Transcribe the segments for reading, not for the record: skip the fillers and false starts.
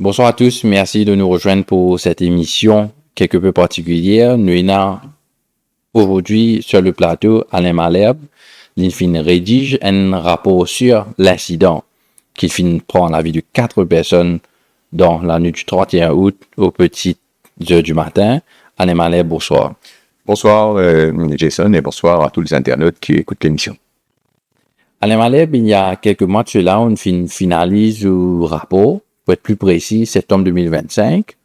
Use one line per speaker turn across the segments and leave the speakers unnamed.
Bonsoir à tous, merci de nous rejoindre pour cette émission quelque peu particulière. Nous avons aujourd'hui sur le plateau Alain Malherbe. Il fin rédige un rapport sur l'incident qui fin prend la vie de 4 personnes dans la nuit du 31 août aux petites heures du matin. Alain Malherbe, bonsoir.
Bonsoir Jason et bonsoir à tous les internautes qui écoutent l'émission.
Alain Malherbe, il y a quelques mois de cela, on finalise le rapport, pour être plus précis, septembre 2025,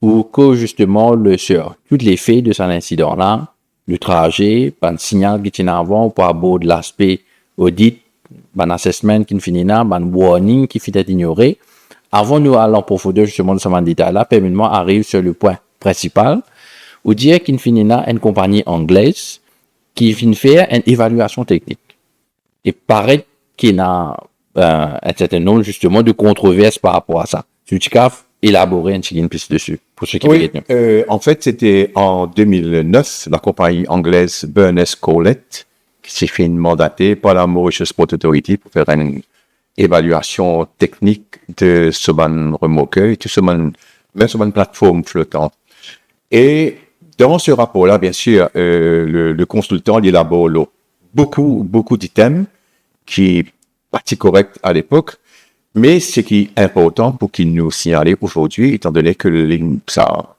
où que justement, sur toutes les faits de cet incident-là, le trajet, le signal qui était avant, pour aborder l'aspect audit, assessment qui finit là, warning qui fait être ignoré. Avant nous allons en profondeur justement de ce mandat-là, permettez-moi arrive sur le point principal, où dire qu'il finit là une compagnie anglaise qui finit faire une évaluation technique. Et paraît qu'il y a un certain nombre justement de controverses par rapport à ça. Tu peux élaborer un petit peu plus dessus pour ceux qui
en fait, c'était en 2009, la compagnie anglaise Burness Collett qui s'est fait mandater par la Mauritius Port Authority pour faire une évaluation technique de ce remorqueur, de ce plateforme flottante. Et dans ce rapport-là, bien sûr, le consultant élabore beaucoup d'items qui est pas si correct à l'époque, mais ce qui est important pour qu'il nous signale aujourd'hui, étant donné que ça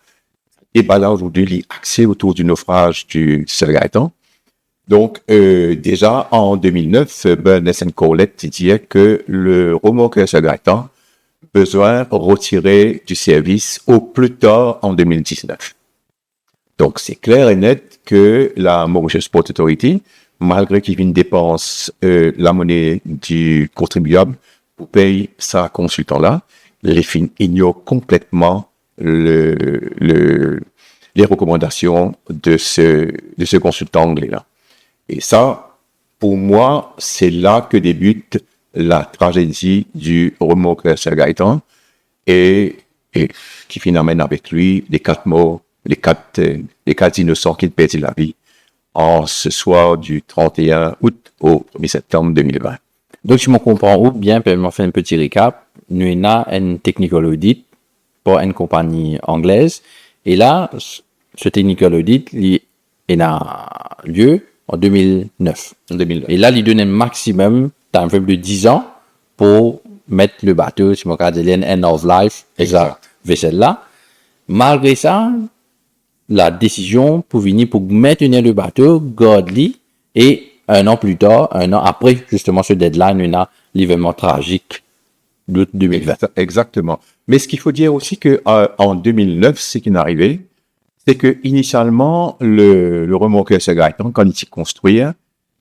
débat là aujourd'hui axé autour du naufrage du Gaëtan. Donc, déjà, en 2009, Burness Collett disait que le remorqueur Gaëtan besoin retirer du service au plus tard en 2019. Donc, c'est clair et net que la Mauritius Port Authority, malgré qu'il vienne dépense la monnaie du contribuable pour payer sa consultant-là, les fins ignorent complètement les recommandations de ce consultant anglais-là. Et ça, pour moi, c'est là que débute la tragédie du remorqueur Sir Gaëtan et qui amène avec lui les 4 morts, les quatre innocents qui perdent la vie en ce soir du 31 août au 1er septembre 2020.
Donc, si je me comprends bien, puis je m'en fais un petit récap. Nous avons une technical audit pour une compagnie anglaise. Et là, ce technical audit, il a lieu en 2009. Et là, il donne un maximum, d'un peu de 10 ans, pour mettre le bateau, si je me rappelle, end of life, exact, vaisselle là. Malgré ça, la décision pour venir pour maintenir le bateau, Godly, et un an après, justement, ce deadline, on a l'événement tragique d'août 2020.
Exactement. Mais ce qu'il faut dire aussi que en 2009, ce qui est arrivé, c'est que initialement, le remorqueur Sir Gaëtan, quand il s'est construit,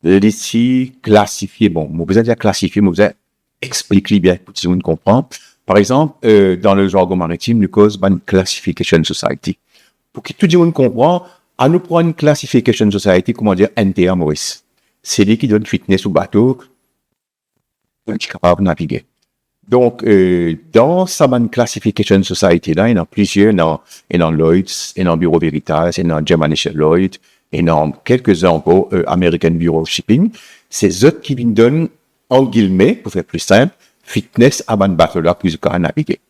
il s'est classifié, vous avez classifié, mais vous avez expliqué bien pour que tout le monde comprenne. Par exemple, dans le jargon maritime, nous cause une classification society. Pour que tout le monde comprenne, à nous prendre une classification society, comment dire, NTA Maurice. C'est lui qui donne fitness au bateau, qui est capable de naviguer. Donc, dans sa classification society là, il y en a plusieurs, il y en a Lloyd's, il y en a Bureau Veritas, il y en a Germanische Lloyd, il y en a quelques-uns encore, American Bureau Shipping. C'est eux qui nous donnent, en guillemets, pour faire plus simple, fitness à un bateau là, plus qu'à naviguer.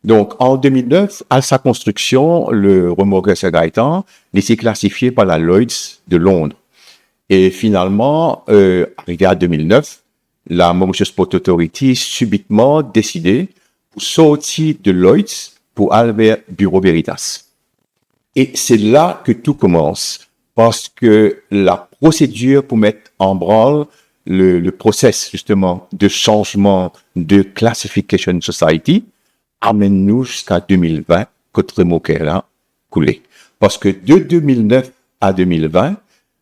Donc, en 2009, à sa construction, le remorqueur Sir Gaëtan s'est classifié par la Lloyd's de Londres. Et finalement, arrivé à 2009, la Mauritius Port Authority subitement décidé pour sortir de Lloyd's pour aller vers Bureau Veritas. Et c'est là que tout commence, parce que la procédure pour mettre en branle le process, justement, de changement de Classification Society amène-nous jusqu'à 2020, que remorqueur là coulé. Parce que de 2009 à 2020,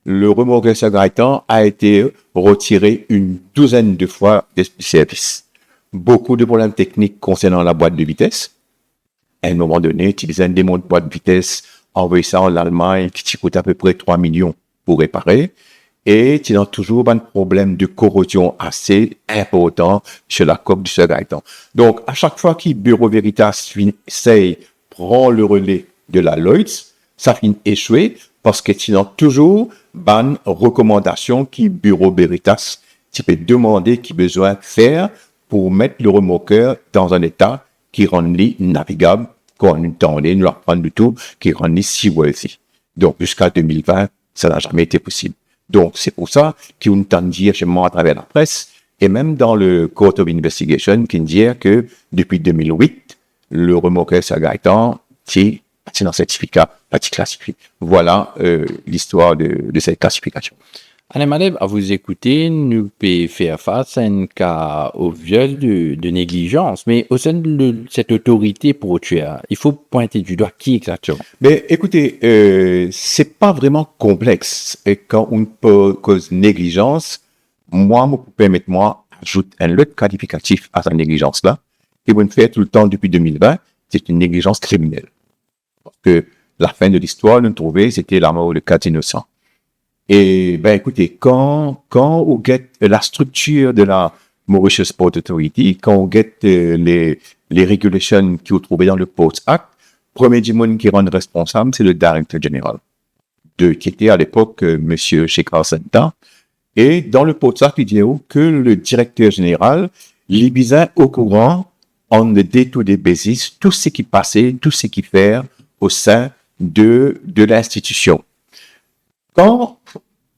le remorqueur Sir Gaëtan a été retiré une douzaine de fois des services. Beaucoup de problèmes techniques concernant la boîte de vitesse. À un moment donné, utiliser un démon de boîte de vitesse, envoyer ça en Allemagne, qui coûte à peu près 3 millions pour réparer. Et il y a toujours un problème de corrosion assez important sur la coque du Sir Gaëtan. Donc, à chaque fois que Bureau Veritas essaye prend le relais de la Lloyd's, ça finit échoué parce que tu as toujours une recommandation qui Bureau Veritas, tu peux demander qui besoin faire pour mettre le remorqueur dans un état qui rendent les navigables, qu'on entendait, nous apprendre du tout, qui rendent les seaworthy. Donc, jusqu'à 2020, ça n'a jamais été possible. Donc, c'est pour ça qu'on entend dire, chez moi, à travers la presse, et même dans le Court of Investigation, qui dit que depuis 2008, le remorqueur Sagaïtan, c'est un certificat, pas classifié. Voilà l'histoire de cette classification.
Anne-Malève, à vous écouter, nous pouvons faire face à un cas au viol de négligence, mais au sein de cette autorité portuaire, il faut pointer du doigt qui exactement?
Mais écoutez, c'est pas vraiment complexe. Et quand on peut cause négligence, moi, me permettre moi ajoute un autre qualificatif à sa négligence-là, qui vous fait tout le temps depuis 2020, c'est une négligence criminelle. Parce que la fin de l'histoire, nous trouvait, c'était la mort de 4 innocents. Et, ben, écoutez, quand on get la structure de la Mauritius Port Authority, quand on get les régulations qui ont trouvé dans le Port Act, premier du monde qui rend responsable, c'est le Directeur Général, qui était à l'époque, monsieur Shekhar Senta. Et dans le Port Act, il dit que le Directeur Général, il est au courant, on the day-to-day basis, tout ce qui passait, tout ce qui fait au sein de l'institution. Quand,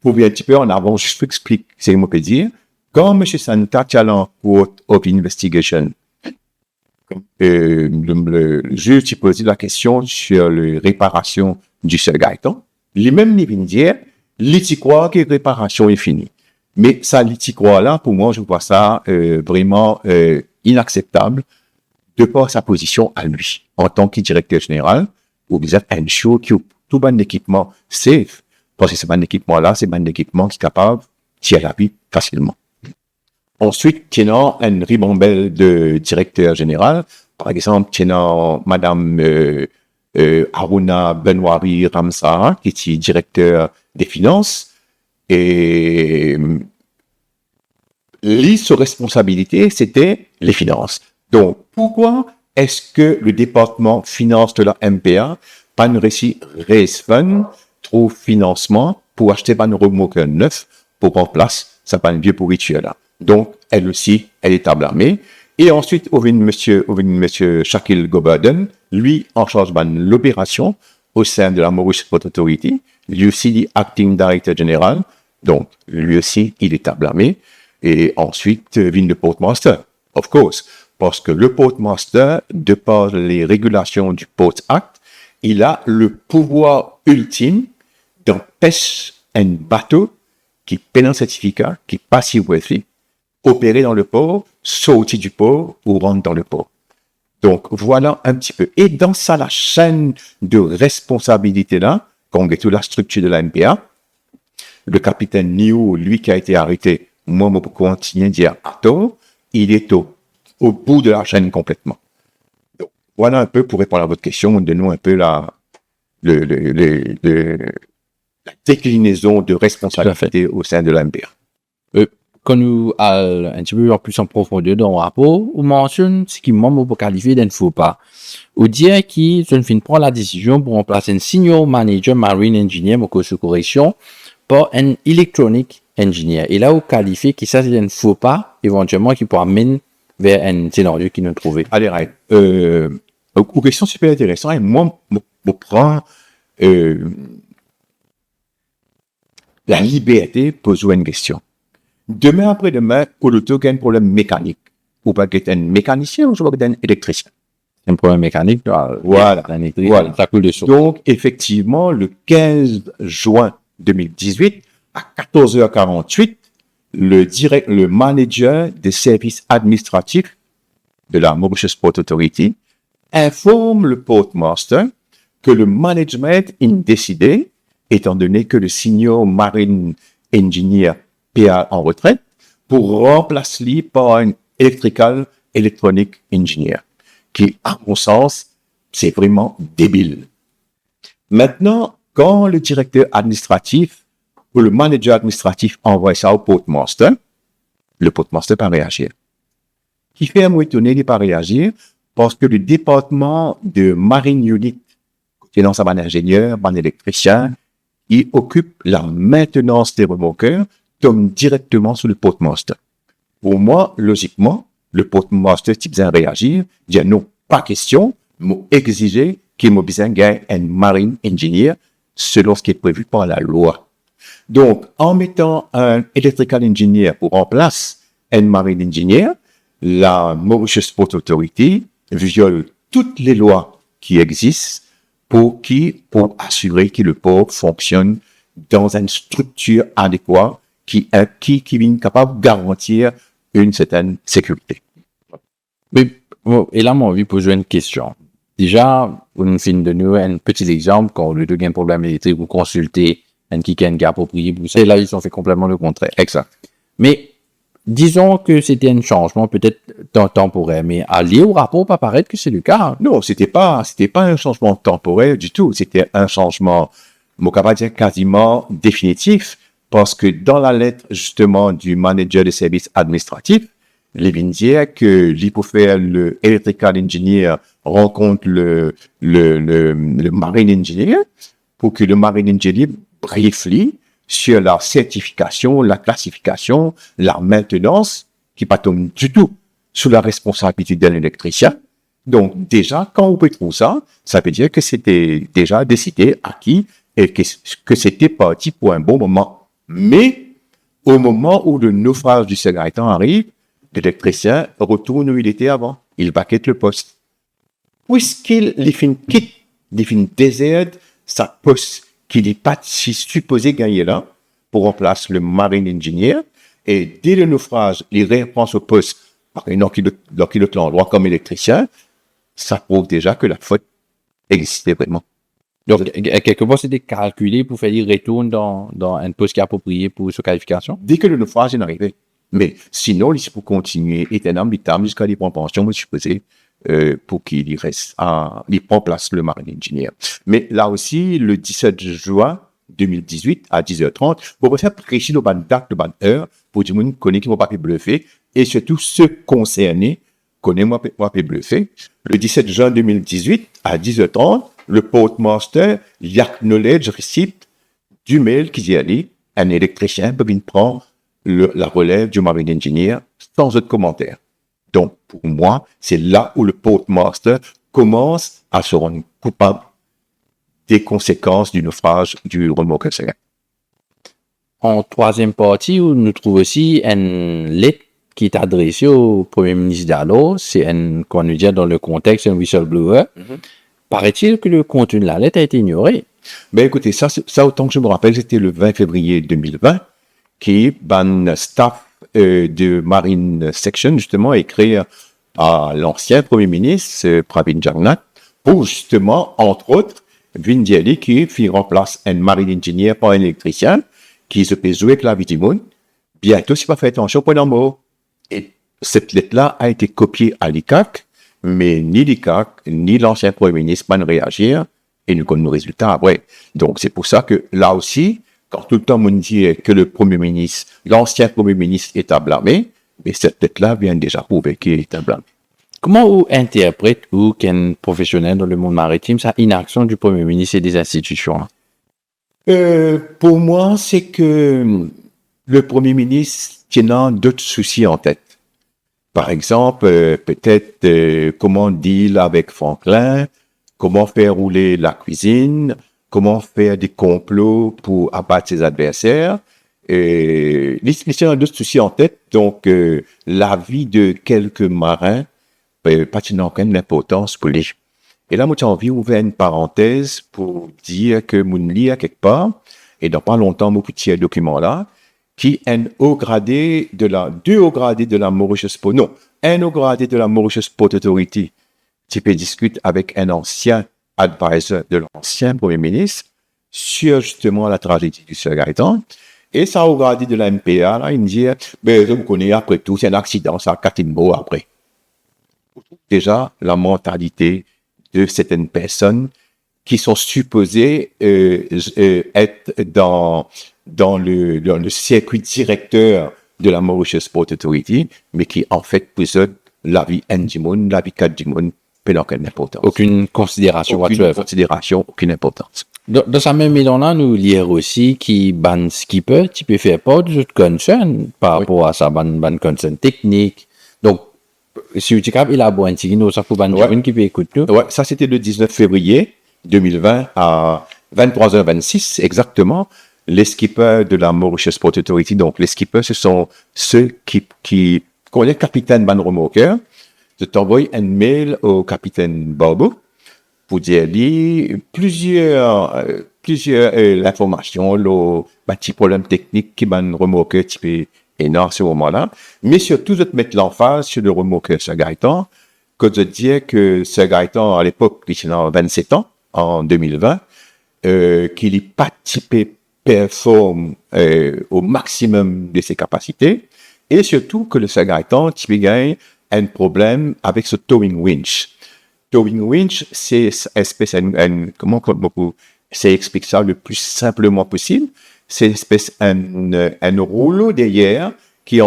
pour bien un petit peu en avant, je vous explique ce que je peux dire. Quand M. Santa est allé en Court of Investigation, le juge s'est posé la question sur la réparation du Sir Gaëtan, lui-même il vient dire, il croit que la réparation est finie. Mais ça, il croit là, pour moi, je vois ça vraiment inacceptable de par sa position à lui, en tant que directeur général, ou vous êtes ensure que tout bon équipement safe, parce que ce bon équipement-là, c'est un équipement qui est capable de tirer la vie facilement. Ensuite, tenant un ribambelle de directeur général, par exemple, tenant Madame Aruna Benwari Ramsara, qui est directeur des finances, et sa responsabilité, c'était les finances. Donc, pourquoi est-ce que le département finance de la MPA pas une réussi fun trouve financement pour acheter un remorqueur neuf pour prendre place ça pas une vieux pourriture là. Donc, elle aussi, elle est à blâmer. Et ensuite, on vient monsieur Shakil Goberden, lui, en charge de l'opération au sein de la Mauritius Port Authority. Lui aussi, dit acting director général. Donc, lui aussi, il est à blâmer. Et ensuite, vient le Portmaster, of course. Parce que le Portmaster, de par les régulations du Port Act, il a le pouvoir ultime d'empêcher un bateau qui paie un certificat, qui passe seaworthy, opérer dans le port, sortir du port ou rentrer dans le port. Donc, voilà un petit peu. Et dans ça, la chaîne de responsabilité-là, quand on est toute la structure de la MPA, le capitaine Niou, lui qui a été arrêté, moi, je peux continuer à dire à tort, il est au bout de la chaîne complètement. Donc, voilà un peu pour répondre à votre question, donne-nous un peu la déclinaison de responsabilité au sein de la MPA.
Quand nous allons un petit peu plus en profondeur dans le rapport, on mentionne ce qui m'a pour qualifier d'un faux pas. On dit qu'il se fin prend la décision pour remplacer un senior manager marine engineer au cours de correction par un electronic engineer. Et là, on qualifie que ça c'est un faux pas, éventuellement, qui pourra mener vers un scénario qui nous trouvait.
Allez, right. Une question super intéressante. Et moi, je prends la liberté pour poser une question. Demain après-demain, pour le a un problème mécanique, ou pas être un mécanicien ou pas être un électricien.
Un problème mécanique,
voilà.
Ça coule de source.
Donc, effectivement, le 15 juin 2018, à 14h48, le manager des services administratifs de la Mauritius Port Authority informe le Portmaster que le management a décidé, étant donné que le senior marine engineer PA en retraite, pour remplacer par un electronic engineer, qui, à mon sens, c'est vraiment débile. Maintenant, quand le directeur administratif ou le manager administratif envoie ça au Portmaster, le Portmaster pas réagir. Qui fait un étonné, il pas réagir, parce que le département de Marine Unit, qui est dans sa ban ingénieur, ban électricien, il occupe la maintenance des remorqueurs, tombe directement sur le Portmaster. Pour moi, logiquement, le Portmaster, s'il vient réagir, dit non, pas question, m'ont exigé qu'il m'a besoin d'un marine engineer selon ce qui est prévu par la loi. Donc, en mettant un electrical engineer pour en place un marine engineer, la Mauritius Port Authority viole toutes les lois qui existent pour assurer que le port fonctionne dans une structure adéquate qui est capable de garantir une certaine sécurité.
Mais, bon, et là, moi, envie de poser une question. Déjà, vous nous faites de nous un petit exemple quand le deux un problème électrique, vous consultez un qui est approprié pour ça. Et là, ils ont fait complètement le contraire.
Exact.
Mais, disons que c'était un changement peut-être temporaire, mais à lire au rapport, pas paraître que c'est le cas.
Non, c'était pas un changement temporaire du tout. C'était un changement, mon capable dire quasiment définitif, parce que dans la lettre, justement, du manager des services administratifs, il vient dire que l'hypofère, le electrical engineer rencontre le marine engineer pour que le marine engineer briefly sur la certification, la classification, la maintenance, qui pas tombe du tout sous la responsabilité d'un électricien. Donc, déjà, quand on peut trouver ça, ça veut dire que c'était déjà décidé, acquis, et que c'était parti pour un bon moment. Mais, au moment où le naufrage du Segaitan arrive, l'électricien retourne où il était avant. Il baquette le poste. Puisqu'il quitte, il déserte sa poste qu'il n'est pas si supposé gagner là, pour remplacer le marine engineer, et dès le naufrage, il reprend ce poste par un autre endroit comme électricien, ça prouve déjà que la faute existait vraiment.
Donc, quelque part, c'était calculé pour faire qu'il retourne dans un poste qui est approprié pour sa qualification?
Dès que le naufrage est arrivé. Mais sinon, il faut continuer éternellement l'éternel jusqu'à les prendre pension, je suppose, pour qu'il reste il prend place le marine engineer. Mais là aussi, le 17 juin 2018 à 10h30, pour faire préciser le ban date, le ban heure, pour tout le monde connaît qui ne va pas bluffer, et surtout ceux concernés connaissent moi pas bluffer. Le 17 juin 2018 à 10h30, le portmaster acknowledge receipt du mail qui dit allez, un électricien peut venir prendre la relève du marine engineer sans autre commentaire. Donc, pour moi, c'est là où le portmaster commence à se rendre coupable des conséquences du naufrage du remorqueur Segaitan.
En troisième partie, on nous trouve aussi une lettre qui est adressée au Premier ministre d'alors. C'est qu'on nous dit dans le contexte, un whistleblower. Paraît-il que le contenu de la lettre a été ignoré?
Ben écoutez, ça autant que je me rappelle, c'était le 20 février 2020, qui ban staff de Marine Section, justement, écrit à l'ancien Premier ministre, Pravin Jagnnath, pour justement, entre autres, Vindiali qui fit remplace un marine engineer par un électricien, qui se peut jouer avec la vie du monde. Bientôt, si pas fait attention, pour un mot. Et cette lettre-là a été copiée à l'ICAC, mais ni l'ICAC, ni l'ancien Premier ministre ne réagir, et nous connaissons le résultat après. Donc, c'est pour ça que, là aussi, quand tout le temps on dit que l'ancien Premier ministre est à blâmer, mais cette lettre-là vient déjà prouver qu'il est à blâmer.
Comment vous interprète, vous, qu'un professionnel dans le monde maritime, sa inaction du Premier ministre et des institutions?
Pour moi, c'est que le Premier ministre tient d'autres soucis en tête. Par exemple, peut-être comment deal avec Franklin, comment faire rouler la cuisine, comment faire des complots pour abattre ses adversaires. Les d'autres soucis en tête, donc la vie de quelques marins pas aucune importance pour lui. Et là, moi, j'ai envie d'ouvrir une parenthèse pour dire que mon lit à quelque part, et dans pas longtemps, mon petit document-là, qui est deux hauts gradés de la Mauritius Port, non, un haut gradé de la Mauritius Port Authority, qui peut discuter avec un ancien advisor de l'ancien Premier ministre sur justement la tragédie du Segaitan. Et ça, au gradé de la MPA, là, il me dit, ben, vous connaissez après tout, c'est un accident, ça a Katimbo après. Déjà, la mentalité de certaines personnes qui sont supposées être dans le circuit directeur de la Mauritius Port Authority, mais qui en fait possèdent la vie Ndjimoun, la vie Kadjimoun, peu aucune importance.
Aucune considération.
Aucune importance.
Dans sa même mélange-là, nous lire aussi qui ban skipper, tu peux faire pas de concern par rapport à sa ban concern technique. Donc, si tu capes, il a bon antigino, ça faut pas
Ouais.
qui peut écouter.
Ouais, ça c'était le 19 février 2020 à 23h26 exactement. Les skippers de la Mauritius Port Authority, donc les skippers, ce sont ceux qui connaissent le capitaine Ban Remoker. Je t'envoie un mail au capitaine Barbeau pour dire lui plusieurs informations, le petit problème technique qui Ban Remoker type énorme à ce moment-là, mais surtout de te mettre l'emphase sur le Remoker Sir Gaëtan, que de dire que Sir Gaëtan à l'époque, il avait 27 ans en 2020, qu'il n'est pas typé performe au maximum de ses capacités, et surtout que le Sir Gaëtan typé gagne un problème avec ce towing winch. Towing winch, c'est espèce comment c'est explique ça le plus simplement possible. C'est espèce un rouleau derrière qui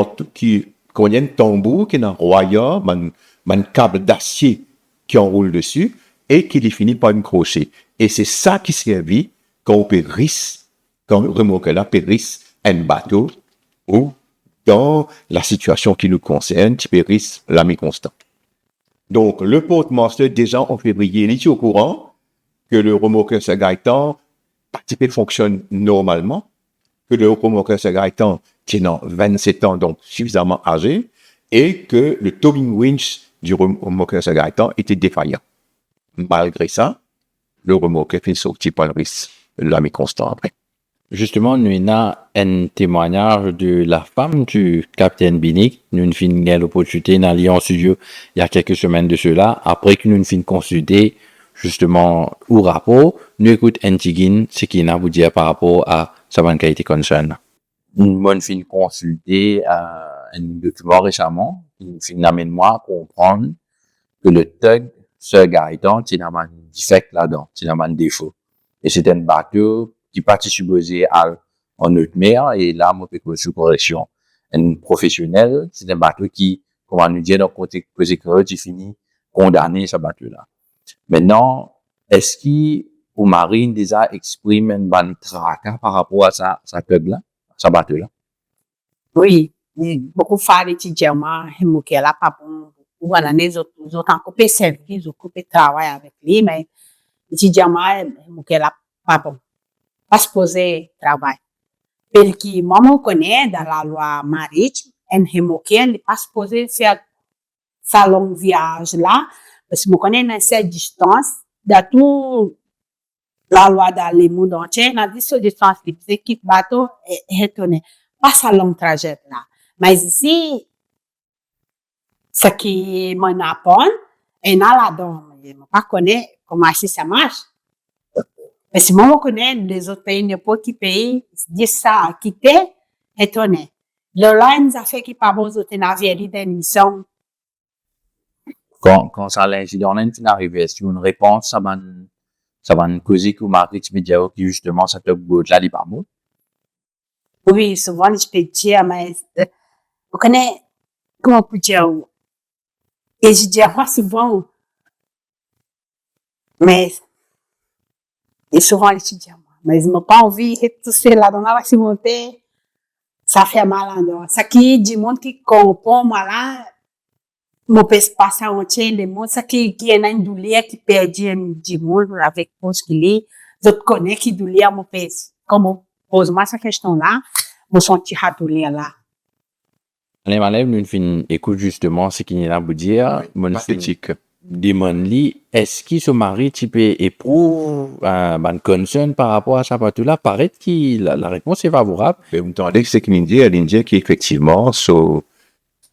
contient un tambour qui est un royaume, un câble d'acier qui enroule dessus et qui finit par un crochet. Et c'est ça qui servit quand on périsse, quand on remorque là, périsse un bateau ou dans la situation qui nous concerne, tu périsses l'ami constant. Donc, le porte-master, déjà en février, il est au courant que le remorqueur Sir Gaëtan fonctionne normalement, que le remorqueur Sir Gaëtan tenant 27 ans, donc suffisamment âgé, et que le towing winch du remorqueur Sir Gaëtan était défaillant. Malgré ça, le remorqueur fait sortir par le risque l'ami constant après.
Justement, nous avons un témoignage de la femme du capitaine Binic. Nous avons fait l'opportunité dans Lyon Studio il y a quelques semaines de cela. Après que nous avons fait consulter justement au rapport, nous écoutons Antigine, ce qu'il a à vous dire par rapport à sa qualité concerne. Nous avons fait consulter un document récemment. Nous avons amèné moi à comprendre que le tug Sir Gaëtan, il a un defect là-dedans, il a un défaut. Et c'est un bateau qui partit supposé en haute mer, et là, moi, je peux sous correction. Un professionnel, c'est un bateau qui, comment nous dire, dans le côté qui finit condamné ce bateau-là. Maintenant, est-ce qu'il, au marine, déjà exprime un ban tracas par rapport à sa club-là, sa bateau-là?
Oui, beaucoup faire étudiants, qui est là, pas bon. Voilà, les autres ont coupé service, ils ont coupé travail avec lui, mais étudiants, qui est là, pas bon. Pas supposé travail. Parce que moi, je connais dans la loi maritime, un hémoquien n'est pas supposé faire sa long voyage là, parce que je connais dans cette distance, dans tout la loi dans le monde entier, dans cette distance, c'est qui bateau est retourné. Pas sa long trajet là. Mais ici, ce qui m'en apprend, et dans la donne, je ne connais pas comment ça marche. Mais si moi, on connaît les autres pays, n'importe qui pays, disent ça, quitter, étonné. Le là, nous a fait qu'il pas besoin de navire d'émission.
Quand ça l'incident est arrivé, est-ce qu'il y a une réponse, ça va nous causer que maritime média qui justement, ça te bout là, il pas bon?
Oui, souvent, je peux dire, mais, on connaît, comment on peut dire, et je dis, moi, souvent, mais, et souvent, les étudiants, mais ils n'ont pas envie de tout ça là, dans la maximauté, ça fait mal en dehors. Ça qui, du monde qui comprend, moi là, mon peut se passer entier, le monde, ça qui est une douleur qui perd du monde avec ce qu'il est, d'autres connaissent qui douleur, mon peut, comme on pose moi cette question-là, mon sentir à douleur là.
Les malèves, nous fin écoute justement ce qu'il y a à vous dire. Mon
Pathétique.
demande-lui, est-ce qu'il se marie type éprouve un concern par rapport à sa bateau-là? Paraît que la réponse est favorable.
Mais vous entendez que c'est l'Indien qui effectivement,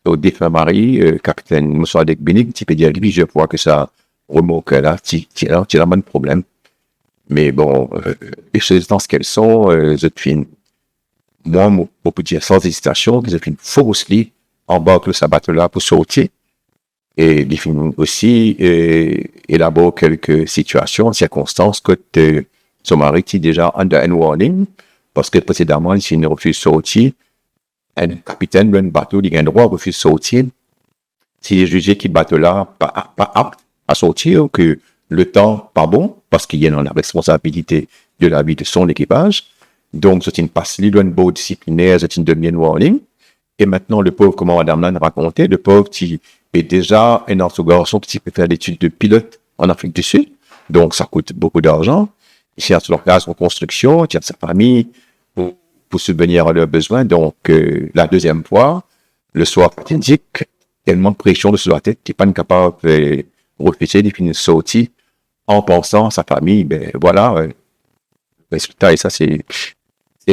au défunt mari, capitaine Moussadek Benig, tu peux dire, lui, je vois que ça remonte là, tu as un problème. Mais bon, les circonstances qu'elles sont, je finis, moi, on peut dire sans hésitation, que je finis faussement embarque le bateau là pour sortir. Et il finit aussi, élabore quelques situations, circonstances que son mari est déjà under un warning, parce que précédemment, il refuse de sortir. Un capitaine d'un bateau, il a un droit à refuser de sortir. S'il est jugé que le bateau-là pas apte à sortir, que le temps pas bon, parce qu'il y a dans la responsabilité de la vie de son équipage. Donc, c'est une passe libre, un disciplinaire, c'est une demi warning. Et maintenant, le pauvre, comment Madame Lan racontait, le pauvre, Et déjà, un autre garçon qui peut faire l'étude de pilote en Afrique du Sud. Donc, ça coûte beaucoup d'argent. Il cherche leur place en construction, il cherche sa famille pour subvenir à leurs besoins. Donc, la deuxième fois, le soir fatidique, tellement de pression sur la tête qu'il n'est pas capable de refuser de finir sorti en pensant à sa famille. Ben voilà, le résultat, et ça, c'est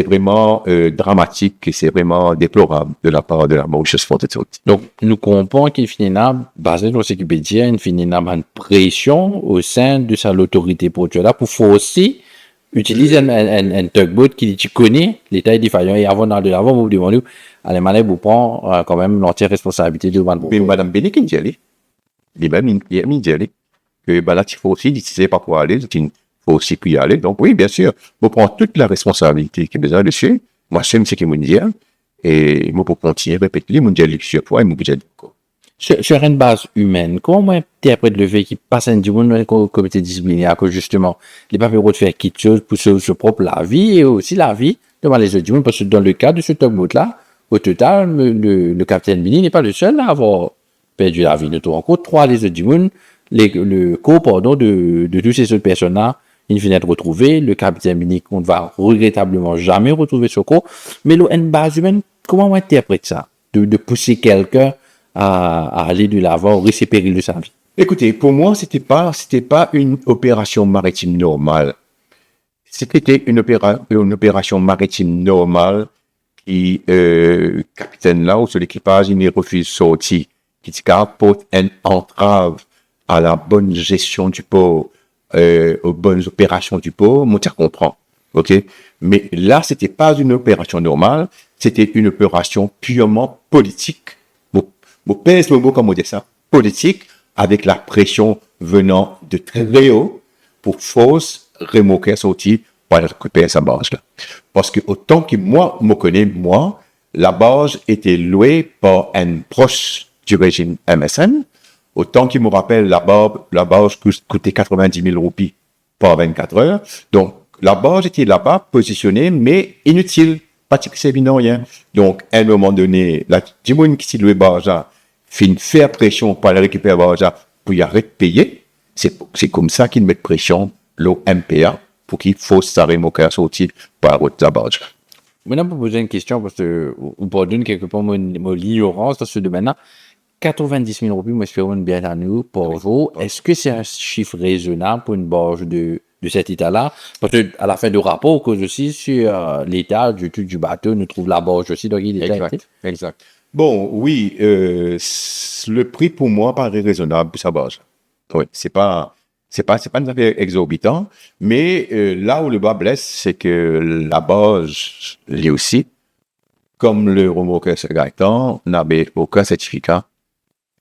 vraiment dramatique et c'est vraiment déplorable de la part de la Mauritius Sport Authority.
Donc, nous comprenons qu'il finit là, basé sur ce qu'il peut dire, il finit là une pression au sein de sa l'autorité portuaire pour forcer utiliser un tugboat qui connaît l'état défaillant et avant d'aller de l'avant, vous demandez, allez, malais, vous prend quand même l'entière responsabilité de votre.
Mais Madame Benekin dit aller. Il est même dit aller. Que ben là, il faut aussi, il ne sait pas quoi aller, il faut aussi y aller. Donc, oui, bien sûr, vous prenez toute la responsabilité qui est besoin dessus. Moi, je sais ce que vous dire. Et moi, pour continuer, répéter, je vous dis plusieurs fois, et je vous dis
sur une base humaine, comment interprète le fait qu'il passe un dimanche au comité disciplinaire que justement, il n'est pas fait de faire quelque chose pour sa propre la vie et aussi la vie devant les autres dimanches, parce que dans le cas de ce tugboat-là, au total, le capitaine Bini n'est pas le seul à avoir perdu la vie. Nous avons encore 3 des autres dimanches, le corps, pardon, de toutes ces autres personnes-là, il finit de retrouver, le capitaine Bini qu'on ne va regrettablement jamais retrouver ce corps, mais une base humaine, comment on interprète ça? De pousser quelqu'un à aller de l'avant au risque et péril de sa vie.
Écoutez, pour moi, c'était pas une opération maritime normale. C'était une opération maritime normale qui, capitaine là, ou sur l'équipage, il refuse de sortir, qui porte une entrave à la bonne gestion du port, aux bonnes opérations du port, moi, tu comprends. OK? Mais là, c'était pas une opération normale, c'était une opération purement politique. Vous pèsez le mot, comme on dit ça, politique, avec la pression venant de très haut pour force remorquer sortir pour récupérer sa barge là. Parce que autant que moi, me connais, moi, la barge était louée par un proche du régime MSN, autant qu'il me rappelle, la barge coûtait 90 000 roupies par 24 heures. Donc, la barge était là-bas, positionnée, mais inutile, pas de servir rien. Donc, à un moment donné, la Dimoun qui s'est loué barge fin faire pression pour aller récupérer la barge pour y arrêter de payer. C'est comme ça qu'ils mettent pression, l'OMPA, pour qu'il faut s'arrêter à sortir par la route de la barge.
Maintenant, pour poser une question, parce que, ou pardonne quelque part mon ignorance dans ce domaine-là, 90 000 roupies, moi, espérons bien à nous, pour vous. Est-ce que c'est un chiffre raisonnable pour une barge de cet état-là? Parce que, à la fin du rapport, cause aussi sur l'état du bateau, nous trouve la barge aussi, donc il est
Exact. Bon, oui, le prix pour moi paraît raisonnable pour sa barge. Oui, c'est pas une affaire exorbitant, mais là où le bas blesse, c'est que la barge, lui aussi, comme le remorqueur Gaëtan, n'avait aucun certificat,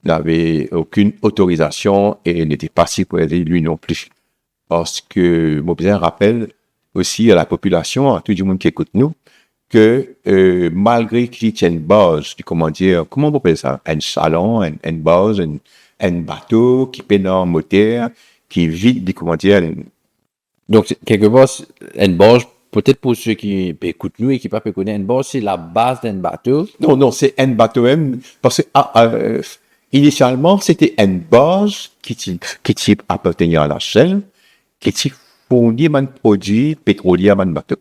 n'avait aucune autorisation et n'était pas sécurisé lui non plus. Parce que, moi, bien rappelle aussi à la population, à tout le monde qui écoute nous, que malgré qu'il y ait une base, comment on appelle ça, un salon, une base, un bateau qui peine en moteur, qui vide,
Donc, quelque part, une base, peut-être pour ceux qui écoutent nous et qui ne peuvent pas connaître, une base, c'est la base d'un bateau.
Non, c'est un bateau même, parce que initialement, c'était une base qui appartenait à la Shell, qui fournit un produit pétrolier à un bateau.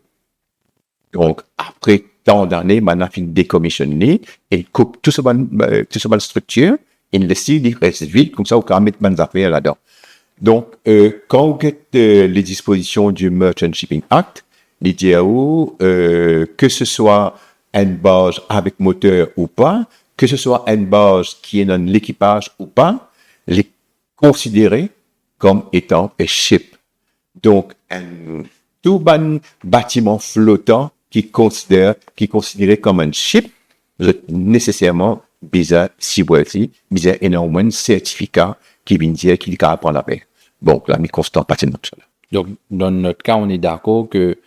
Donc, après tant d'années, maintenant, il décommissionné et coupe tout ce bonne structure, et il décide de rester vide, comme ça, on peut mettre des affaires là-dedans. Donc, quand vous êtes les dispositions du Merchant Shipping Act, il dit que ce soit une barge avec moteur ou pas, que ce soit une barge qui est dans l'équipage ou pas, les considérer comme étant un ship. Donc, tout bon bâtiment flottant qui est considéré comme un ship, nécessairement besoin énormément de certificats qui viennent dire qu'il est capable de prendre la paix. Bon, l'ami Constant, pas de notre.
Donc, dans notre cas, on est d'accord que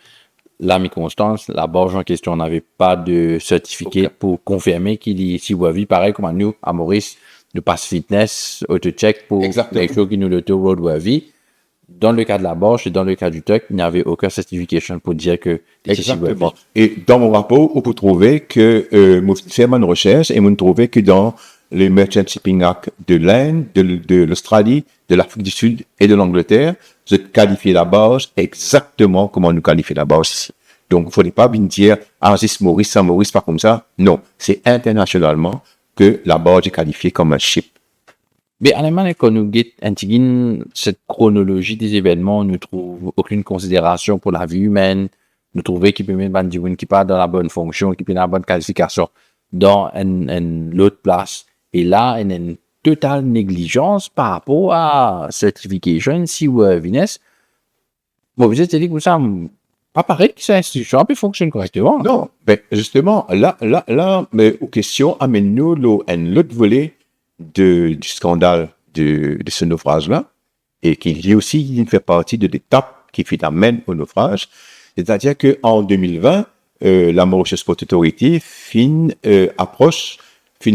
l'ami Constance, la barge en question, n'avait pas de certificat pour confirmer qu'il est si vie, pareil comme à nous, à Maurice, de passe fitness, auto-check pour les choses qui nous le roadworthy. Dans le cas de la barge et dans le cas du TUC, il n'y avait aucun certification pour dire que
exactement. Et dans mon rapport, on peut trouver que, moi, faire une recherche et on trouver que dans les Merchant Shipping Act de l'Inde, de l'Australie, de l'Afrique du Sud et de l'Angleterre, je qualifie la base exactement comment nous qualifions la base ici. Donc, il ne faudrait pas venir dire, ah, c'est Maurice, ça, Maurice, pas comme ça. Non, c'est internationalement que la base est qualifiée comme un ship.
Mais en Allemagne, quand nous guettons cette chronologie des événements, nous ne trouvons aucune considération pour la vie humaine. Nous trouvons qu'il peut mettre des qui pas dans la bonne fonction, qui peut dans la bonne qualification dans l'autre place. Et là, il y a une totale négligence par rapport à certification, si vous Vines. Bon, vous êtes dit que ça, pas pareil que cette institution peut fonctionner correctement.
Non, mais justement, là, mais aux questions, amène-nous l'autre volet du scandale de ce naufrage-là, et qui lui aussi il fait partie de l'étape qui amène au naufrage. C'est-à-dire qu'en 2020, la Mauritius Port Authority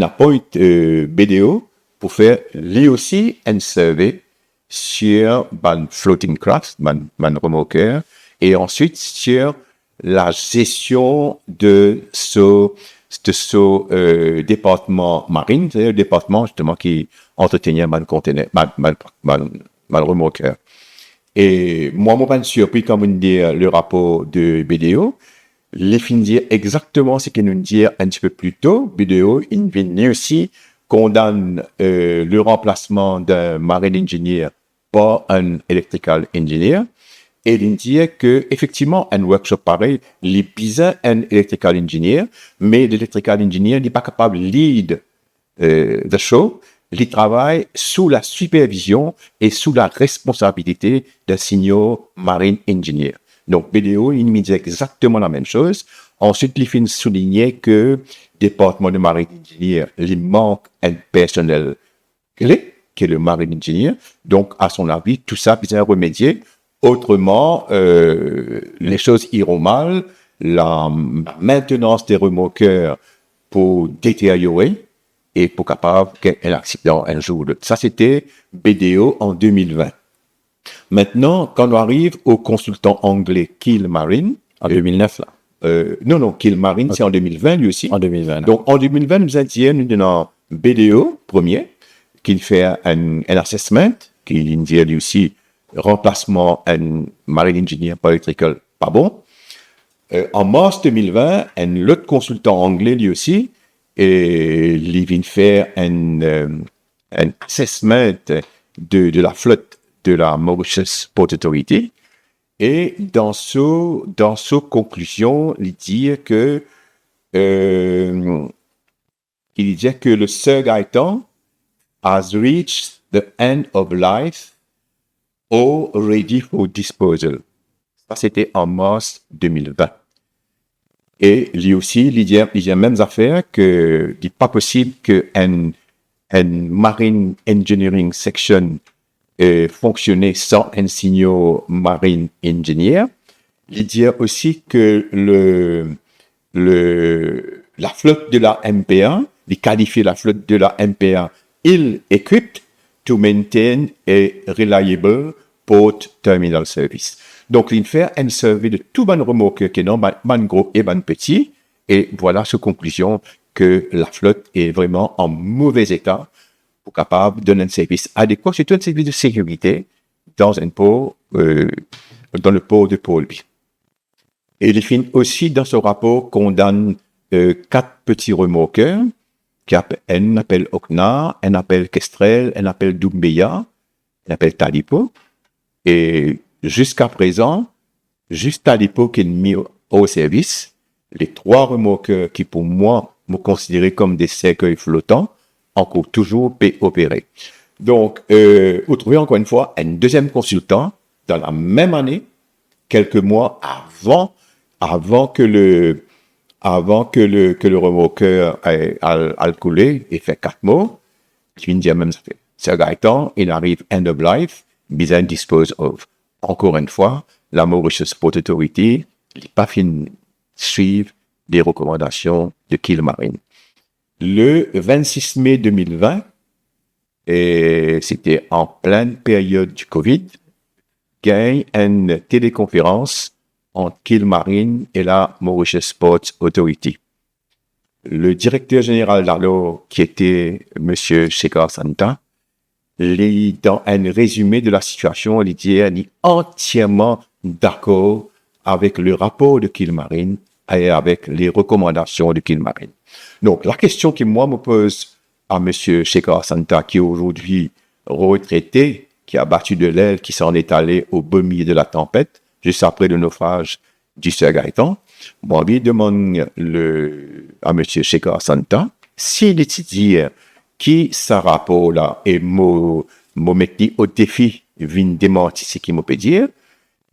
appointe BDO pour faire lui aussi un survey sur ban floating craft, ban remorqueur, et ensuite sur la gestion de ce département marine, c'est-à-dire le département justement qui entretenait ban conteneur, ban remorqueur. Et moi, je suis surpris quand on dit le rapport de BDO. Les fins dire exactement ce qu'ils nous dit un petit peu plus tôt. BDO, il vient aussi condamne le remplacement d'un marine engineer par un electrical engineer. Et il dit que effectivement un workshop pareil, il besoin un electrical engineer, mais l'electrical engineer n'est pas capable de lead the show. Il travaille sous la supervision et sous la responsabilité d'un senior marine engineer. Donc, BDO, il me dit exactement la même chose. Ensuite, il finit souligner que le département de marine engineer, il manque un personnel clé, qui est le marine engineer. Donc, à son avis, tout ça peut être remédié. Autrement, les choses iront mal. La maintenance des remorqueurs pour détériorer et pour capable qu'un accident un jour ou l'autre. Ça, c'était BDO en 2020. Maintenant, quand on arrive au consultant anglais Kiel Marine...
En 2009, là.
Non, Kiel Marine, okay. C'est en 2020, lui aussi.
En 2020.
Donc, en 2020, nous avons BDO, premier, qui fait un assessment, qui dit lui aussi remplacement un marine engineer par electrical, pas bon. En mars 2020, un autre consultant anglais, lui aussi, et il vient faire un assessment de la flotte de la Mauritius Port Authority. Et dans sa conclusion, il dit que le Sir Gaëtan has reached the end of life or ready for disposal. Ça, c'était en mars 2020. Et lui aussi, il dit la même affaire que il n'est pas possible qu'un marine engineering section fonctionne sans un senior marine engineer. Il dit aussi que la flotte de la MPA, il qualifie la flotte de la MPA ill-equipped to maintain a reliable port terminal service. Donc, il fait un survey de tout ban remorqueur qui est non, ban gros et ban petit, et voilà sa conclusion que la flotte est vraiment en mauvais état pour capable de donner un service adéquat, surtout un service de sécurité dans un port, dans le port de Paul B. Et il finit aussi dans ce rapport condamne 4 petits remorqueurs, un appelle Oknar, un appelle Kestrel, un appelle Doumbéya, un appelle Talipo, et jusqu'à présent, juste Talipo qui est mis au service, les 3 remorqueurs qui pour moi me considérés comme des cercueils flottants, encore toujours opérés. Donc, vous trouvez encore une fois un deuxième consultant dans la même année, quelques mois avant que le remorqueur a coulé et fait 4 mots, qui vient dire même ça fait. Sir Gaëtan, il arrive end of life, besoin dispose of. Encore une fois, la Mauritius Port Authority n'est pas fini suivre les recommandations de Kiel Marine. Le 26 mai 2020, et c'était en pleine période du Covid, gagne une téléconférence entre Kiel Marine et la Mauritius Port Authority. le directeur général d'Arlo, qui était Monsieur Shekhar Santa, dans un résumé de la situation, il dit, il est entièrement d'accord avec le rapport de Kilmarine et avec les recommandations de Kilmarine. Donc, la question que moi me pose à Monsieur Shekhar Santa, qui est aujourd'hui retraité, qui a battu de l'aile, qui s'en est allé au beau milieu de la tempête, juste après le naufrage du Sir Gaëtan, moi, lui demande à Monsieur Shekhar Santa s'il étudie qui ce rapport-là et me mettre au défi, vient démentir ce qu'il me peut dire,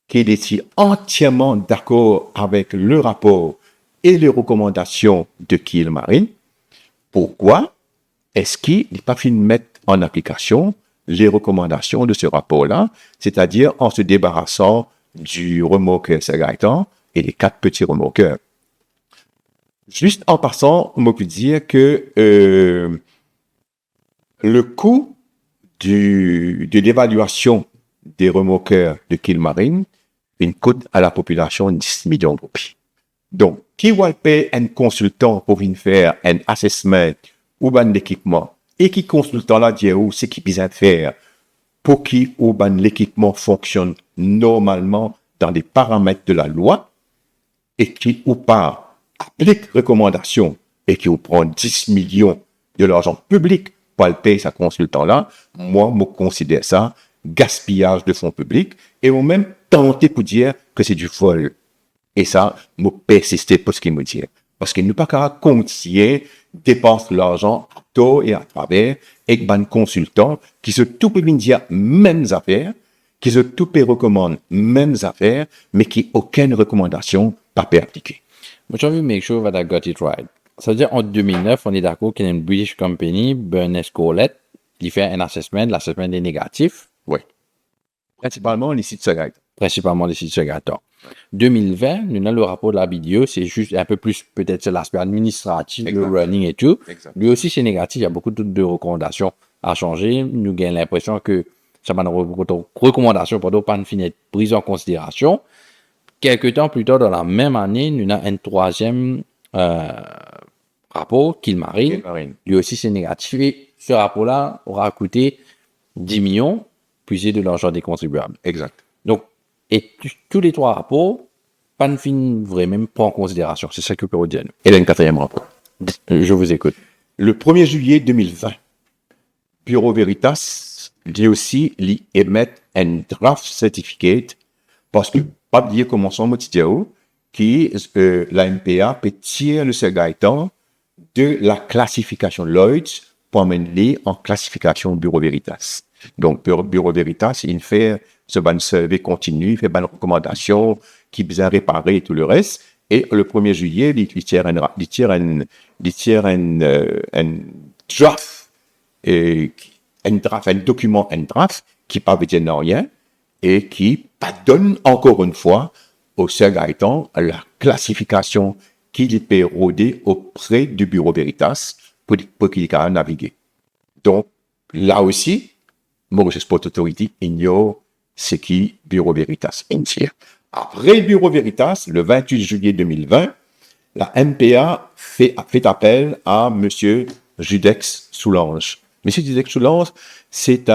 qu'il est entièrement d'accord avec le rapport et les recommandations de Kilmarine. Pourquoi est-ce qu'il n'est pas fini de mettre en application les recommandations de ce rapport-là, c'est-à-dire en se débarrassant du remorqueur Sir Gaëtan et des 4 petits remorqueurs? Juste en passant, on peut dire que le coût de l'évaluation des remorqueurs de Kilmarine coûte à la population 10 millions de roupies. Donc, qui va payer un consultant pour venir faire un assessment ou un équipement et qui consultant là dit où c'est qu'il besoin de faire pour qui ou l'équipement fonctionne normalement dans les paramètres de la loi et qui ou pas applique recommandation et qui ou prend 10 millions de l'argent public pour le payer sa consultant-là, moi, je considère ça gaspillage de fonds publics et on même tenté pour dire que c'est du vol. Et ça, je persiste pour ce qu'il me dit. Parce qu'il n'est pas qu'à continuer dépenser l'argent à tort et à travers avec un consultant qui se tout peut dire mêmes affaires, qui se tout peut recommander mêmes affaires, mais qui aucune recommandation pas peut appliquer.
Moi, j'ai envie de make sure that I got it right. Ça veut dire, en 2009, on est d'accord qu'il y a une British company, Burness Corlett, qui fait un assessment, l'assessment des négatifs.
Oui. Principalement les sites secrets.
Principalement les sites secrets. 2020, nous avons le rapport de la BDO, c'est juste un peu plus, peut-être, sur l'aspect administratif, le running et tout. Exact. Lui aussi, c'est négatif, il y a beaucoup de recommandations à changer. Nous avons l'impression que ça va nous recommandations, pas être prises en considération. Quelques temps plus tard, dans la même année, nous avons un troisième rapport, Kilmarine. Lui aussi, c'est négatif. Et ce rapport-là aura coûté 10 millions, puisé de l'argent des contribuables.
Exact.
Donc, et tous les 3 rapports, pas de fin vraiment pas en considération. C'est ça que peut dire.
Et là, un 4e rapport.
Je vous écoute.
Le 1er juillet 2020, Bureau Veritas dit aussi émettre un draft certificate parce que pas dire comment son motivé qui la MPA peut tirer le Sir Gaëtan de la classification Lloyds pour amener en classification Bureau Veritas. Donc, Bureau Veritas, il fait ce ban survey continu, il fait ban recommandation qui besoin réparer et tout le reste. Et le 1er juillet, il tire un draft qui pas veut dire rien et qui donne encore une fois au Sir Gaëtan la classification qu'il peut rôder auprès du Bureau Veritas pour qu'il puisse naviguer. Donc, là aussi, Mauritius Port Authority ignore ce qui Bureau Veritas tire. Après Bureau Veritas, le 28 juillet 2020, la MPA fait appel à Monsieur Judex Soulange. Monsieur Judex Soulange, c'est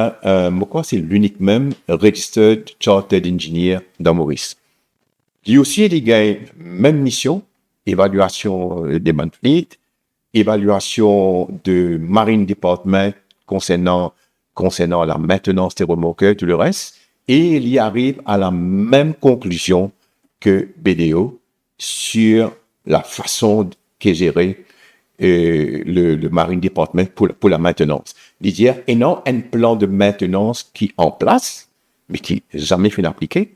c'est l'unique même Registered Chartered Engineer dans Maurice. Lui aussi, il a même mission, évaluation des manfleet, évaluation de Marine Department concernant la maintenance des remorqueurs, tout le reste, et il y arrive à la même conclusion que BDO sur la façon qu'est géré le Marine Department pour la maintenance. Il dit, et non un plan de maintenance qui est en place, mais qui n'est jamais fait appliquer.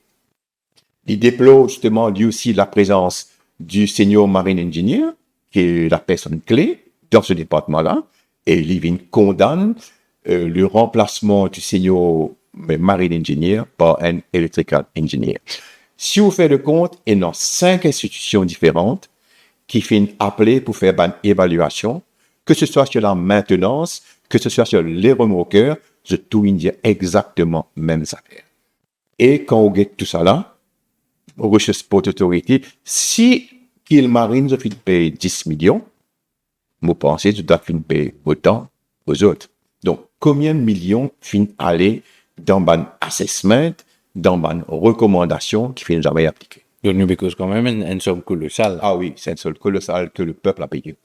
Il déplore justement lui aussi la présence du senior Marine Engineer, qui est la personne clé dans ce département-là, et il condamne le remplacement du senior Marine Engineer par un Electrical Engineer. Si vous faites le compte, il y a 5 institutions différentes qui finissent appelées pour faire une évaluation, que ce soit sur la maintenance, que ce soit sur les remorqueurs, je tout dire exactement mêmes affaires. Et quand on get tout ça là, Mauritius Port Authority, si Kilmarine se fait payer 10 millions, Vous pensez que tu dois payer autant aux autres. Donc, combien de millions finissent aller dans ban assessment, dans ban recommandation qui finissent jamais appliquées?
Donc, nous because quand même une somme colossale.
Ah oui, c'est un seul colossal que le peuple a payé.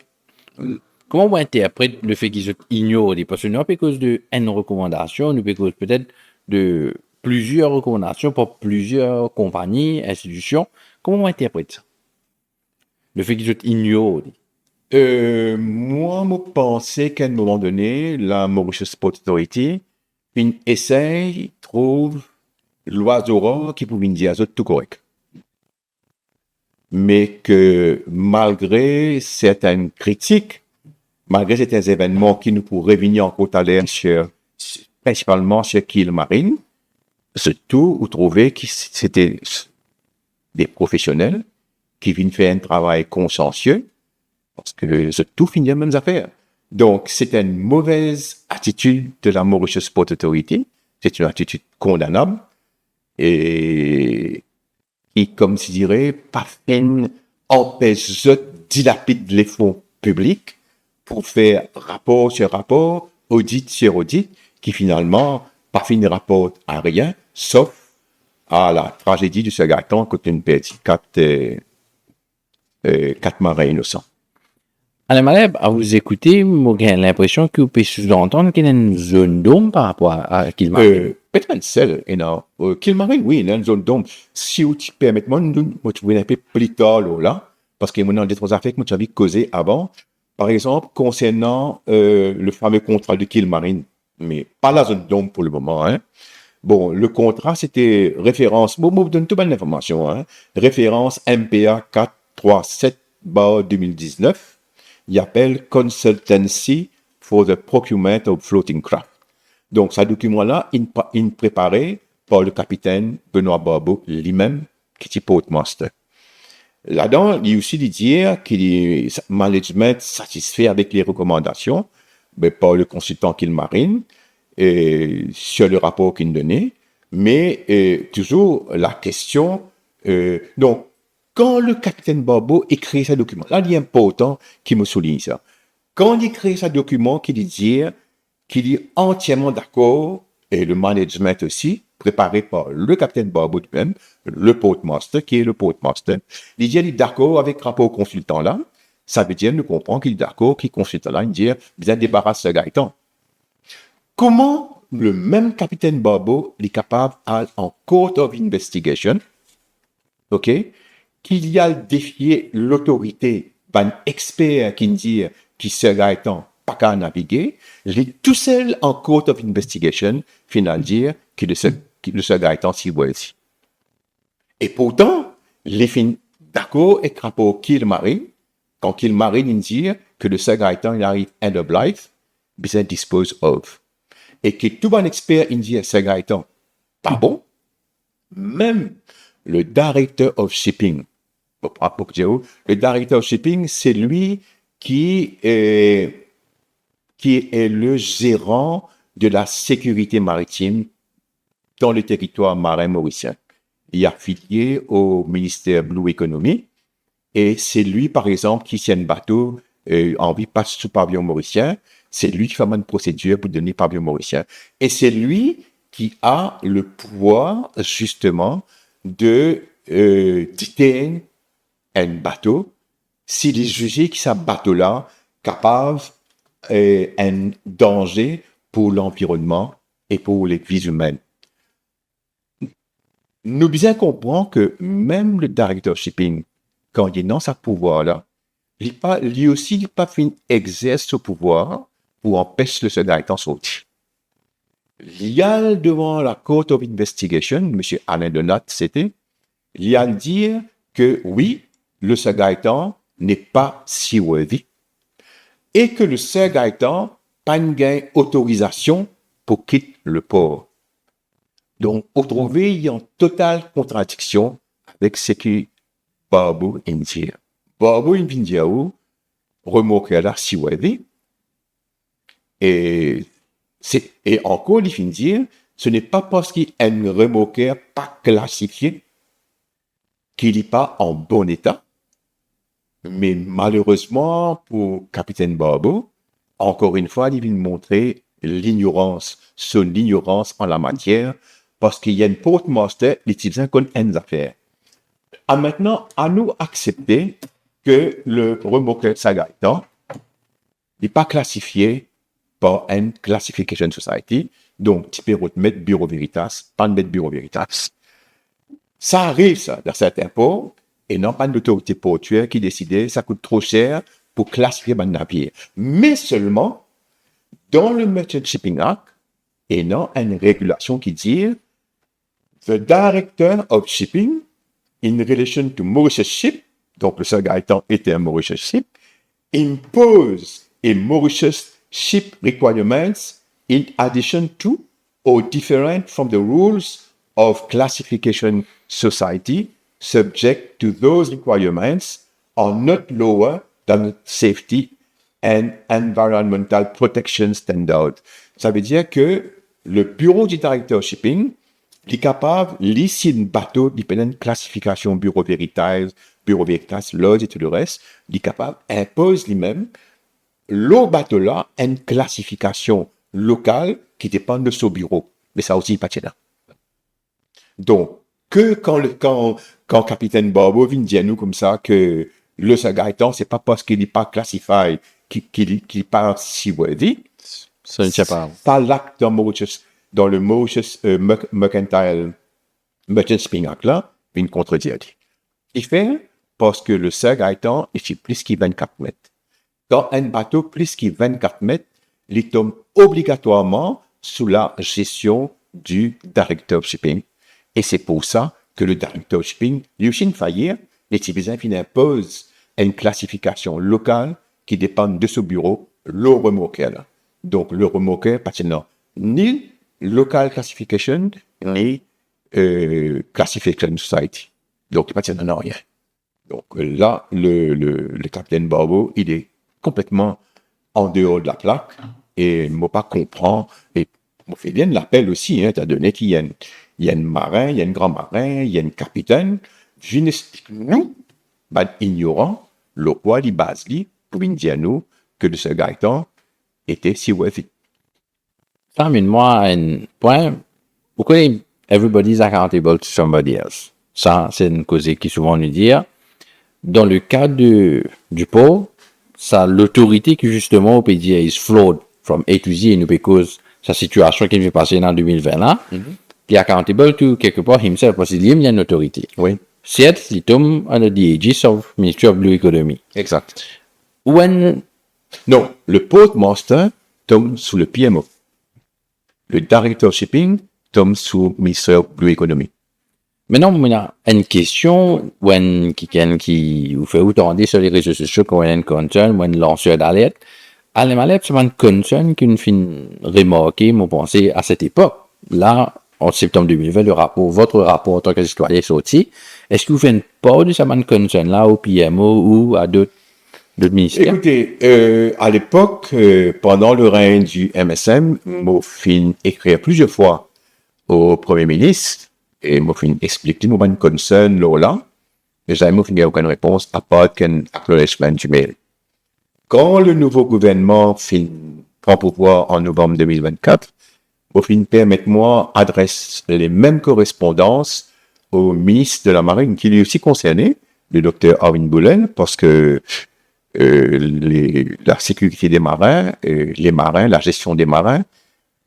Comment on interprète le fait qu'ils ignorent des parce que nous, à cause de une recommandation, nous, à cause peut-être de plusieurs recommandations pour plusieurs compagnies, institutions. Comment on interprète ça? Le fait qu'ils ignorent.
Moi, je pensais qu'à un moment donné, la Mauritius Sport Authority, une essaye, trouve l'oiseau rare qui pouvait dire tout correct. Mais que malgré certaines critiques, malgré certains événements qui nous pourraient venir en côte à l'air principalement chez Kilmarine, surtout, vous trouvez que c'était des professionnels qui viennent faire un travail consciencieux, parce que c'est tout finit les mêmes affaires. Donc, c'est une mauvaise attitude de la Mauritius Sport Authority. C'est une attitude condamnable et qui, comme je dirais, pas fin empêche de dilapider les fonds publics pour faire rapport sur rapport, audit sur audit, qui finalement pas fin de rapport à rien, sauf à la tragédie du Sagatan quand une petite quatre marins innocents.
Alors, Maleb, à vous écouter, moi, j'ai l'impression que vous pouvez sous-entendre qu'il y a une zone d'ombre par rapport à Kilmarine.
Peut-être une seule, et non. Kilmarine, oui, il y a une zone d'ombre. Si vous permettez, moi, je vais un peu plus tard, là, parce que moi, des trois affaires que j'avais causé avant. Par exemple, concernant le fameux contrat de Kilmarine, mais pas la zone d'ombre pour le moment, hein. Bon, le contrat, c'était référence, bon, je vous donne toute bonne information, hein. Référence MPA 437/2019. Il appelle Consultancy for the Procurement of Floating Craft. Donc, ce document-là, il préparé par le capitaine Benoît Barbeau lui-même, qui est postmaster. Là-dedans, il y a aussi de dire qu'il est management satisfait avec les recommandations, mais par le consultant Kilmarine, sur le rapport qu'il donnait, mais toujours la question, donc, quand le capitaine Barbeau écrit ce document, là, il est important qu'il me souligne ça. Quand il écrit ce document, qu'il dit qu'il est entièrement d'accord, et le management aussi, préparé par le capitaine Barbeau lui-même, le postmaster, qui est le postmaster, il dit qu'il est d'accord avec le rapport consultant là, ça veut dire, nous comprenons qu'il est d'accord, qu'il consultant là, il dit, bien débarrasser ce Gaëtan. Comment le même capitaine Barbeau est capable, en court of investigation, ok, qu'il y a défié l'autorité, un expert qui dit qui serait étant pas qu'à naviguer, j'ai tout seul en court of investigation, final dire qu'il ne serait étant si wealthy. Et pourtant, les fins d'accord avec rapport Kilmarine, quand Kilmarine dit que le serait étant il arrive end of life, besoin dispose of. Et que tout bon expert il dit serait étant pas bon, même le director of shipping, le director of shipping, c'est lui qui est le gérant de la sécurité maritime dans le territoire marin mauricien. Il est affilié au ministère Blue Economy et c'est lui, par exemple, qui tient un bateau en vie passe sous pavillon mauricien. C'est lui qui fait une procédure pour donner pavillon mauricien. Et c'est lui qui a le pouvoir, justement, de détenir un bateau s'il est jugé que ce bateau-là capable un danger pour l'environnement et pour les vies humaines. Nous bien comprendre que même le directeur shipping, quand il est dans ce pouvoir-là, lui aussi, il n'a pas fait exercer ce pouvoir pour empêcher le directeur de sortir. Il y a devant la Court of Investigation, M. Alain Donat, c'était, il y a dire que oui, le directeur n'est pas si worthy et que le directeur n'a pas une autorisation pour quitter le port. Donc, vous trouvez, il y a une totale contradiction avec ce que Barbeau dit. Barbeau dit, remarque là, si worthy. Et encore, il finit dire, ce n'est pas parce qu'il est un remorqueur pas classifié qu'il n'est pas en bon état. Mais malheureusement, pour Capitaine Barbeau, encore une fois, il vient montrer son ignorance en la matière, parce qu'il y a une postmaster, les citoyens connaissent une affaire. Maintenant, à nous accepter que le remorqueur Sagaitan n'est pas classifié par une Classification Society, donc type mettre Bureau Veritas, pas de mettre Bureau Veritas. Ça arrive, ça, dans certains ports, et non pas une autorité portuaire qui décidait ça coûte trop cher pour classifier un navire. Mais seulement dans le Merchant Shipping Act, et non une régulation qui dit The Director of Shipping in relation to Mauritius ship, donc le Sagaitan était un Mauritius ship, impose a Mauritius ship requirements in addition to or different from the rules of classification society subject to those requirements are not lower than safety and environmental protection standard. Ça veut dire que le bureau du directeur shipping est capable, ici, un bateau, dépendant de classification Bureau Veritas, Lodge et tout le reste, il est capable, impose lui-même, le bateau-là, une classification locale qui dépend de son bureau. Mais ça aussi, pas là. Donc, que quand Capitaine Barbeau vient dire nous comme ça que le Sagaitan, c'est pas parce qu'il n'est pas classifié qu'il n'est pas seaworthy.
Ça ne tient pas.
Pas l'acte dans le Mauritius Mercantile Merchant Shipping Act là, une contredit. Il fait parce que le Sagaitan est plus que 24 mètres. Quand un bateau plus que 24 mètres, il tombe obligatoirement sous la gestion du Director of Shipping. Et c'est pour ça que le Director of Shipping, lui aussi, faillir, les citoyens imposent une classification locale qui dépend de ce bureau, le remorqueur. Donc, le remorqueur, pas ni local classification, ni classification society. Donc, il n'y a pas rien. Donc, là, le capitaine Barbeau, il est complètement en dehors de la plaque et moi pas comprend. Et moi, fait bien l'appel aussi, hein, t'as donné qu'il y a un marin, il y a un grand marin, il y a un capitaine. Nous, ignorant, le roi, il base, pour dire à nous que ce Gaëtan était si worthy.
Ça amène-moi à un point. Pourquoi everybody's accountable to somebody else? Ça, c'est une cause qui souvent nous dit. Dans le cas du port, ça, l'autorité qui justement peut dire is flawed from A to Z, because sa situation qui vient passer en 2020 là, il est accountable to quelque part himself parce qu'il y a une autorité.
Oui.
Certes, il tombe under the aegis of Ministry of Blue Economy.
Exact.
Non,
le Portmaster tombe sous le PMO. Le Director Shipping tombe sous Ministry of Blue Economy.
Maintenant, on a une question qui vous fait entendre sur les réseaux sociaux quand on a une concern, ou un lanceur d'alerte. À l'alerte, c'est une concern qu'une fin remarquée, moi, pensé à cette époque. Là, en septembre 2020, votre rapport en tant que citoyen est sorti. Est-ce que vous faites une part de cette concern là au PMO ou à d'autres ministères?
Écoutez, à l'époque, pendant le règne du MSM, moi, fin écrire plusieurs fois au Premier ministre. Et moi, fin expliquer mon concern là, mais jamais fin aucune réponse à part qu'un acknowledgement du mail. Quand le nouveau gouvernement prend pouvoir en novembre 2024, moi fin permettez-moi adresse les mêmes correspondances au ministre de la Marine qui est aussi concerné, le docteur Arvin Boulen, parce que la sécurité des marins, les marins, la gestion des marins,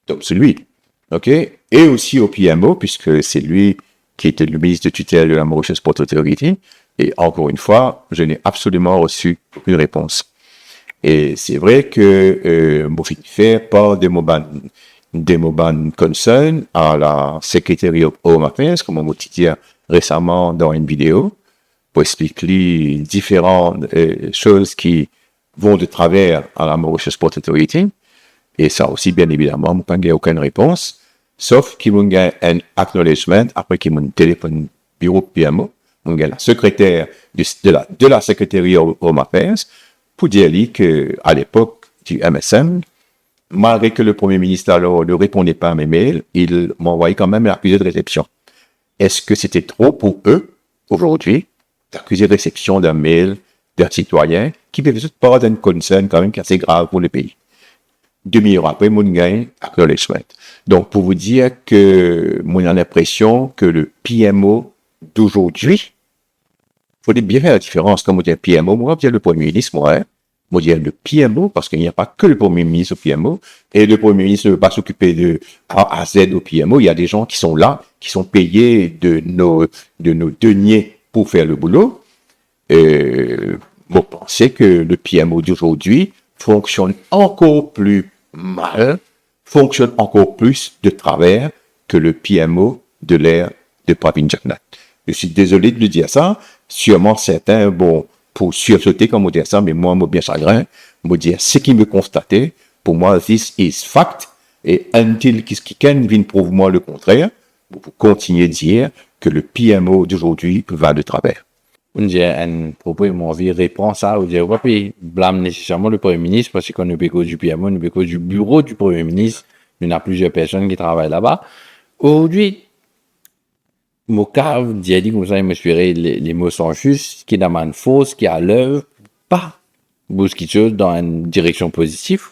donc c'est lui. OK? Et aussi au PMO, puisque c'est lui qui était le ministre de tutelle de la Mauritius Port Authority. Et encore une fois, je n'ai absolument reçu aucune réponse. Et c'est vrai que moi, je fais part de mon concern à la Secretary of Home Affairs, comme on m'a dit récemment dans une vidéo, pour expliquer différentes choses qui vont de travers à la Mauritius Port Authority. Et ça aussi, bien évidemment, je n'ai aucune réponse. Sauf qu'il y a un acknowledgement après qu'il y a un téléphone bureau PMO, il y a la secrétaire de la Secretary of Home Affairs pour dire qu'à l'époque du MSM, malgré que le Premier ministre alors ne répondait pas à mes mails, il m'envoyait quand même l'accusé de réception. Est-ce que c'était trop pour eux, aujourd'hui, d'accuser de réception d'un mail d'un citoyen qui peut pas d'un concern quand même qui est assez grave pour le pays. 2 millions après, mon gain, acknowledgement. Donc, pour vous dire que, moi, j'ai l'impression que le PMO d'aujourd'hui, faut bien faire la différence. Quand on dit PMO, moi, je dis le Premier ministre, moi, moi, je dis le PMO, parce qu'il n'y a pas que le Premier ministre au PMO, et le Premier ministre ne veut pas s'occuper de A à Z au PMO. Il y a des gens qui sont là, qui sont payés de nos deniers pour faire le boulot. Bon, pensez que le PMO d'aujourd'hui fonctionne encore plus mal, fonctionne encore plus de travers que le PMO de l'ère de Pravin Jagnnath. Je suis désolé de lui dire ça. Sûrement certains, bon, pour sursauter comme on dit ça, mais moi, bien chagrin, me dire ce qui me constatait. Pour moi, this is fact. Et until quelqu'un vienne prouver moi le contraire, vous continuez de dire que le PMO d'aujourd'hui va de travers.
On dit un propos, ils m'ont envie de répondre ça, on dit, on va pas blâmer nécessairement le Premier ministre parce qu'on est béco du PMO, on est béco du bureau du Premier ministre, il y a plusieurs personnes qui travaillent là-bas. Aujourd'hui, mon cas, dit comme ça, il me suivait, les mots sont justes, qui est dans une fausse, qui est à l'œuvre, pas bousquer chose dans une direction positive.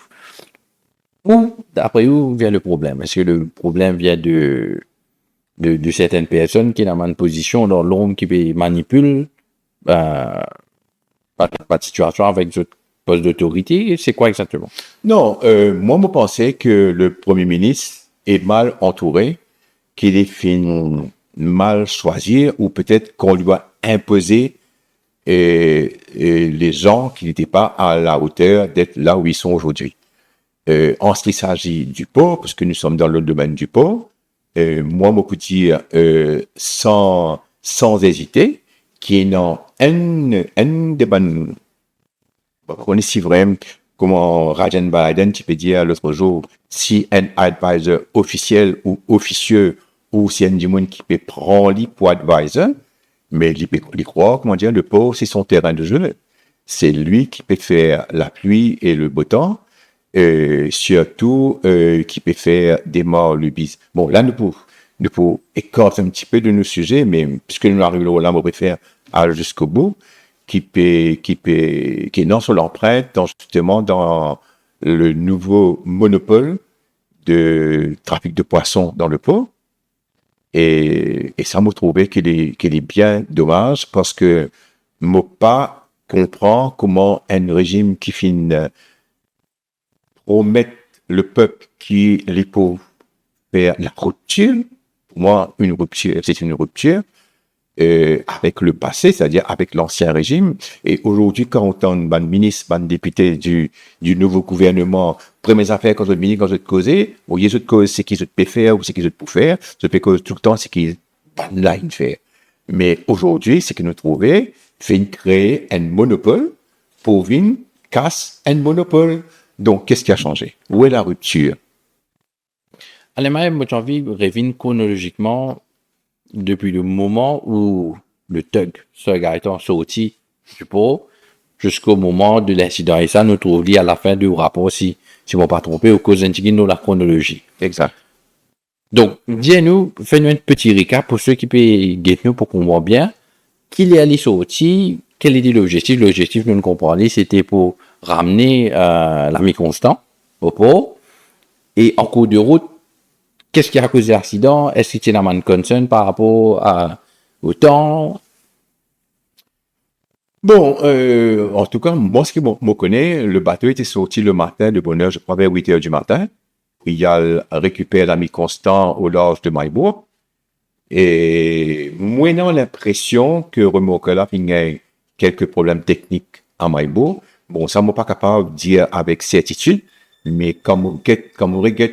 Ou, d'après où vient le problème? Est-ce que le problème vient de certaines personnes qui sont dans une position dans l'ombre qui manipule pas de situation avec ce poste d'autorité? C'est quoi exactement?
Non, moi, je pensais que le Premier ministre est mal entouré, qu'il est fait mal choisir, ou peut-être qu'on lui a imposé les gens qui n'étaient pas à la hauteur d'être là où ils sont aujourd'hui. En ce qui s'agit du port, parce que nous sommes dans le domaine du port, moi, je peux dire sans hésiter, qui est dans un des bonnes. On est si vraiment, comment Rajan Biden, tu peux dire l'autre jour, si un advisor officiel ou officieux, ou si un du monde qui peut prendre lui pour advisor, mais il croit, comment dire, le port, c'est son terrain de jeu. C'est lui qui peut faire la pluie et le beau temps, surtout qui peut faire des morts le bis. Bon, là, nous pouvons écorcer un petit peu de nos sujets, mais puisque nous arrivons là, on préfère aller jusqu'au bout, qui est non sur l'empreinte, justement dans le nouveau monopole de trafic de poissons dans le port. Et ça m'a trouvé qu'il est bien dommage parce que moi pas comprend comment un régime qui finit promettre le peuple qui les pauvres faire la rupture. Pour moi, une rupture, c'est une rupture avec le passé, c'est-à-dire avec l'ancien régime. Et aujourd'hui, quand on entend une ministre, une députée du nouveau gouvernement, premières affaires quand on ministre, quand on causer, bon, il y a autres causes, c'est qu'ils peuvent faire ou c'est qu'ils peuvent faire. Ce peut cause tout le temps, c'est qu'ils pas là à faire. Mais aujourd'hui, c'est que nous trouvons, fait créer un monopole pour une casse un monopole. Donc, qu'est-ce qui a changé? Où est la rupture?
Alors, moi, j'ai envie de revenir chronologiquement depuis le moment où le TUG, Sir Gaëtan, sorti du port, jusqu'au moment de l'incident. Et ça, nous trouvons à la fin du rapport, si je ne m'en pas trompé, au cause de la chronologie.
Exact.
Donc, dis-nous, fais-nous un petit récap pour ceux qui peuvent guetter nous pour qu'on voit bien qu'il est allé sorti, quel était l'objectif. L'objectif, nous le comprenons, c'était pour ramener l'ami Constant au port. Et en cours de route, qu'est-ce qui a causé l'accident? Est-ce qu'il y a un concern par rapport au temps?
Bon, en tout cas, moi, ce que je connais, le bateau était sorti le matin de bonne heure, je crois vers 8 heures du matin. Il a récupéré l'ami Constant au large de Maïbourg. Et moi, j'ai l'impression que remorque-là, il y a quelques problèmes techniques à Maïbourg. Bon, ça, je ne suis pas capable de dire avec certitude, mais comme on regarde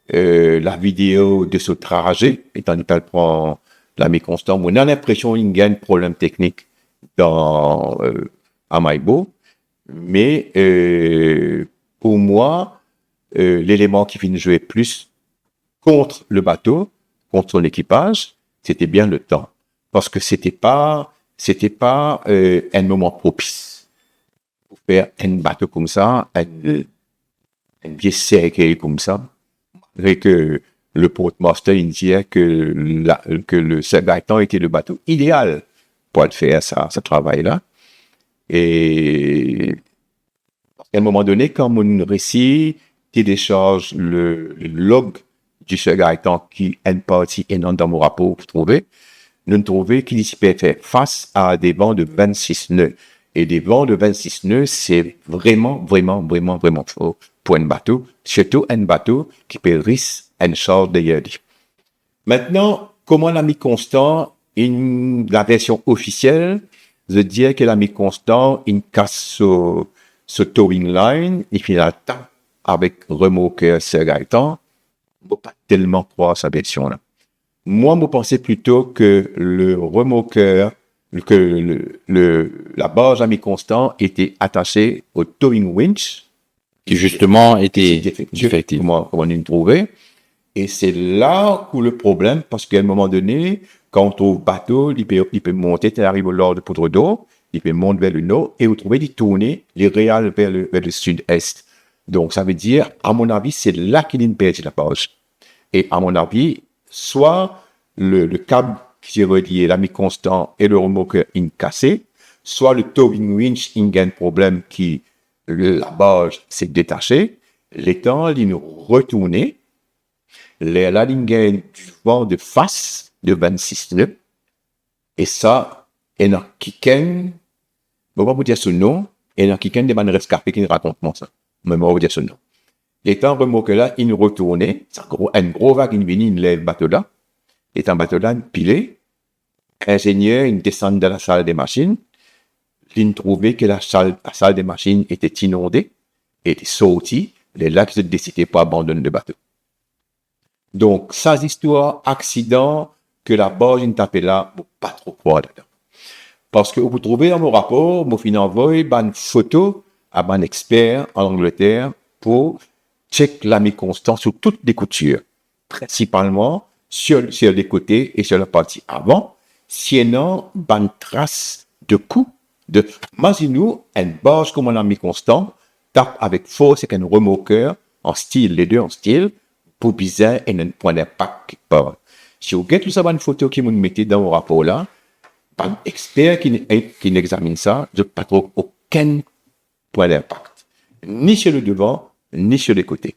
la vidéo de ce trajet, étant donné qu'elle prend l'ami Constant, on a l'impression qu'il y a un problème technique à Maïbourg. Mais pour moi, l'élément qui finit de jouer plus contre le bateau, contre son équipage, c'était bien le temps. Parce que c'était pas un moment propice pour faire un bateau comme ça, un vieux cercueil comme ça. Et que le portmaster il disait que le Sir Gaëtan était le bateau idéal pour faire ce travail-là. Et à un moment donné, quand mon récit télécharge le log du Sir Gaëtan qui est une partie énorme dans mon rapport, vous trouvez, nous trouvons qu'il s'y peut faire face à des vents de 26 nœuds. Et des vents de 26 nœuds, c'est vraiment fort pour un bateau, surtout un bateau qui peut risquer un charge d'ailleurs. Maintenant, comment l'ami Constant, la version officielle, veut dire que l'ami Constant, il casse ce towing line, il fait la tape avec remorqueur Sir Gaëtan. Je ne peux pas tellement croire sa version-là. Moi, je pensais plutôt que le remorqueur, que la barge ami Constant était attachée au towing winch.
Qui justement était
défectif. Comment on le trouvait. Et c'est là où le problème, parce qu'à un moment donné, quand on trouve bateau, il peut monter, il arrive au nord de Poudre d'eau, il peut monter vers le nord, et vous trouvez, il tourner les réals vers le sud-est. Donc, ça veut dire, à mon avis, c'est là qu'il perd la barge. Et à mon avis, soit le câble qui relie l'ami Constant et le remorqueur est cassé, soit le towing winch il a un problème qui, la barge s'est détachée, l'étant, il retourné, la ligne du vent de face de 26 nœuds, et ça, il y a quelqu'un, je ne vais pas vous dire ce nom, il y a quelqu'un de man rescapé qui raconte moi ça, mais je vais vous dire ce nom. L'étant remorqueur là, il retournait, c'est un gros vague, il venait, il lève le bateau là, étant bateau là, pilé, ingénieur, il descend dans la salle des machines, il trouvait que la salle des machines était inondée, était sortie, les lacs se décidaient pour abandonner le bateau. Donc, ça, histoire, accident, que la barge est tapée là, faut pas trop croire dedans. Parce que vous trouvez dans mon rapport, mon fin envoie une photo à un expert en Angleterre pour check l'ami Constant sur toutes les coutures, principalement sur les côtés et sur la partie avant, sinon, une trace de coup. Imaginez-nous, une barge comme un ami Constant tape avec force avec un remorqueur en style, les deux en style, pour bizarre et un point d'impact quelque part. Si vous regardez tout ça, une photo qui vous mettez dans vos rapports là, un expert qui examine ça, je ne pas trop aucun point d'impact, ni sur le devant, ni sur les côtés.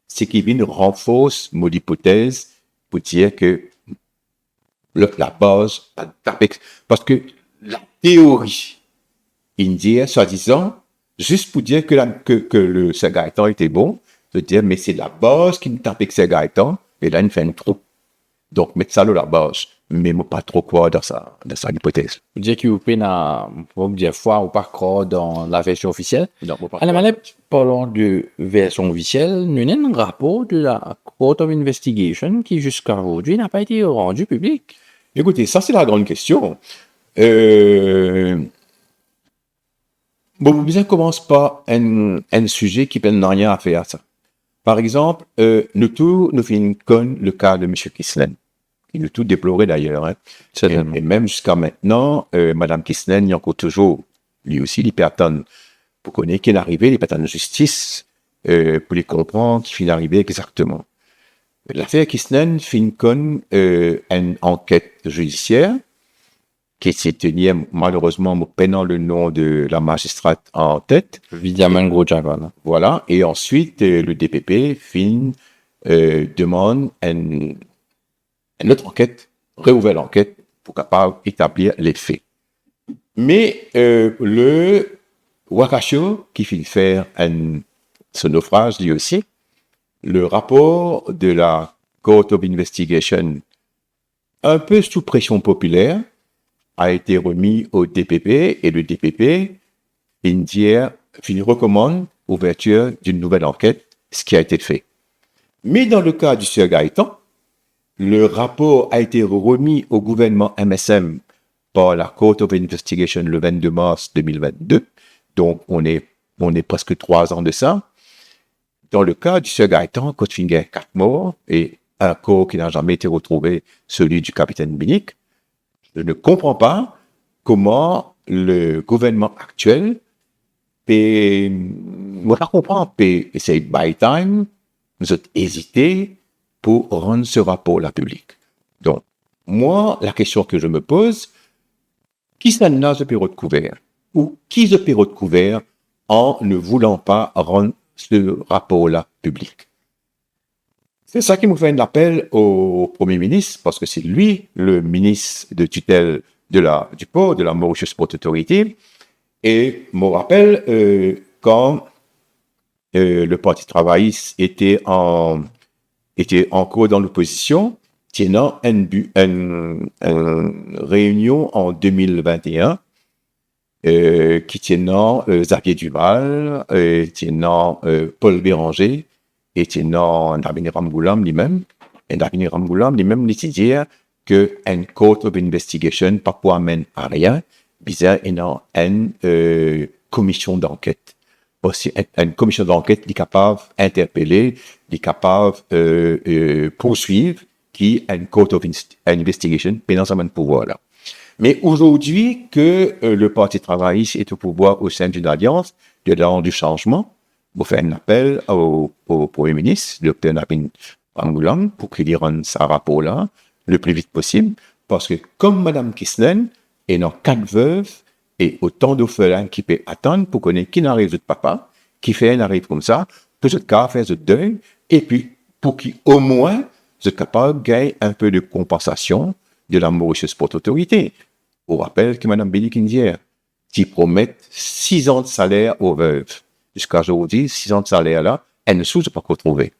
Ce qui vient renforce mon hypothèse pour dire que la base, parce que la théorie indienne, soi-disant, juste pour dire que le Sir Gaëtan était bon, de dire, mais c'est la base qui nous tape avec Sir Gaëtan, et là, il fait un trou. Donc, mettre ça dans la base. Mais moi, pas trop croire dans sa hypothèse.
Vous dites que vous pouvez, vous dire fois ou pas croire dans la version officielle.
Non, moi, pas
Alors, parlons de version officielle. Nous avons un rapport de la Court of Investigation qui, jusqu'à aujourd'hui, n'a pas été rendu public.
Écoutez, ça, c'est la grande question. Bon, bien commence par un sujet qui peut rien à faire à ça. Par exemple, nous finissons le cas de M. Kisslen. Il nous tout déploré d'ailleurs. Hein. Et même jusqu'à maintenant, Mme Kisslen, il y a encore toujours, lui aussi, il peut attendre pour connaître qu'il est arrivé, il peut attendre justice pour les comprendre qu'il finit arrivé exactement. L'affaire Kisslen finit comme une enquête judiciaire qui s'est tenue malheureusement prenant le nom de la magistrate en tête.
Évidemment, gros jaguar.
Voilà. Et ensuite, le DPP demande une autre enquête, réouvre l'enquête pour capable établir les faits. Mais le Wakasho, qui finit faire ce naufrage lui aussi, le rapport de la Court of Investigation, un peu sous pression populaire, a été remis au DPP et le DPP, recommande l'ouverture d'une nouvelle enquête, ce qui a été fait. Mais dans le cas du Sir Gaëtan, le rapport a été remis au gouvernement MSM par la Court of Investigation le 22 mars 2022. Donc, on est presque 3 ans de ça. Dans le cas du Sir Gaëtan, Coatfinger, 4 morts et un corps qui n'a jamais été retrouvé, celui du capitaine Binic. Je ne comprends pas comment le gouvernement actuel peut essayer de buy time, nous avons hésité pour rendre ce rapport là public. Donc, moi, la question que je me pose, qui s'en a ce bureau de couvert? ou qui se peut recouvert en ne voulant pas rendre ce rapport-là public. C'est ça qui me fait un appel au Premier ministre, parce que c'est lui le ministre de tutelle du port, de la Mauritius Port Authority. Et me rappelle quand le Parti travailliste était encore dans l'opposition, tenant une réunion en 2021, qui tenant Xavier Duval, tenant Paul Béranger, et tenant Ndabini Ramgoolam lui-même. Et Ndabini Ramgoolam lui-même dit dire que une court of investigation parfois mène à rien, bizarre et non une commission d'enquête. Aussi, une commission d'enquête est capable d'interpeller, est capable poursuivre, qui une court of investigation, pendant ce pouvoir-là. Mais aujourd'hui que le Parti travailliste est au pouvoir au sein d'une alliance, de l'an du changement, vous faites un appel au Premier ministre, le Dr. Ndabini Ramgoolam, pour qu'il y rende ce rapport-là le plus vite possible, parce que comme Mme Kisnen est dans 4 veuves et autant d'orphelins qui peut attendre pour connaître qui n'arrive de papa, qui fait un arrive comme ça, pour ce cas faire ce deuil, et puis pour qu'au moins, vous êtes capable de gagner un peu de compensation de la Mauritius Port Authority. On rappelle que Mme Billy Kindier, qui promet 6 ans de salaire aux veuves. Jusqu'à aujourd'hui, 6 ans de salaire-là, elle ne s'est pas retrouvée.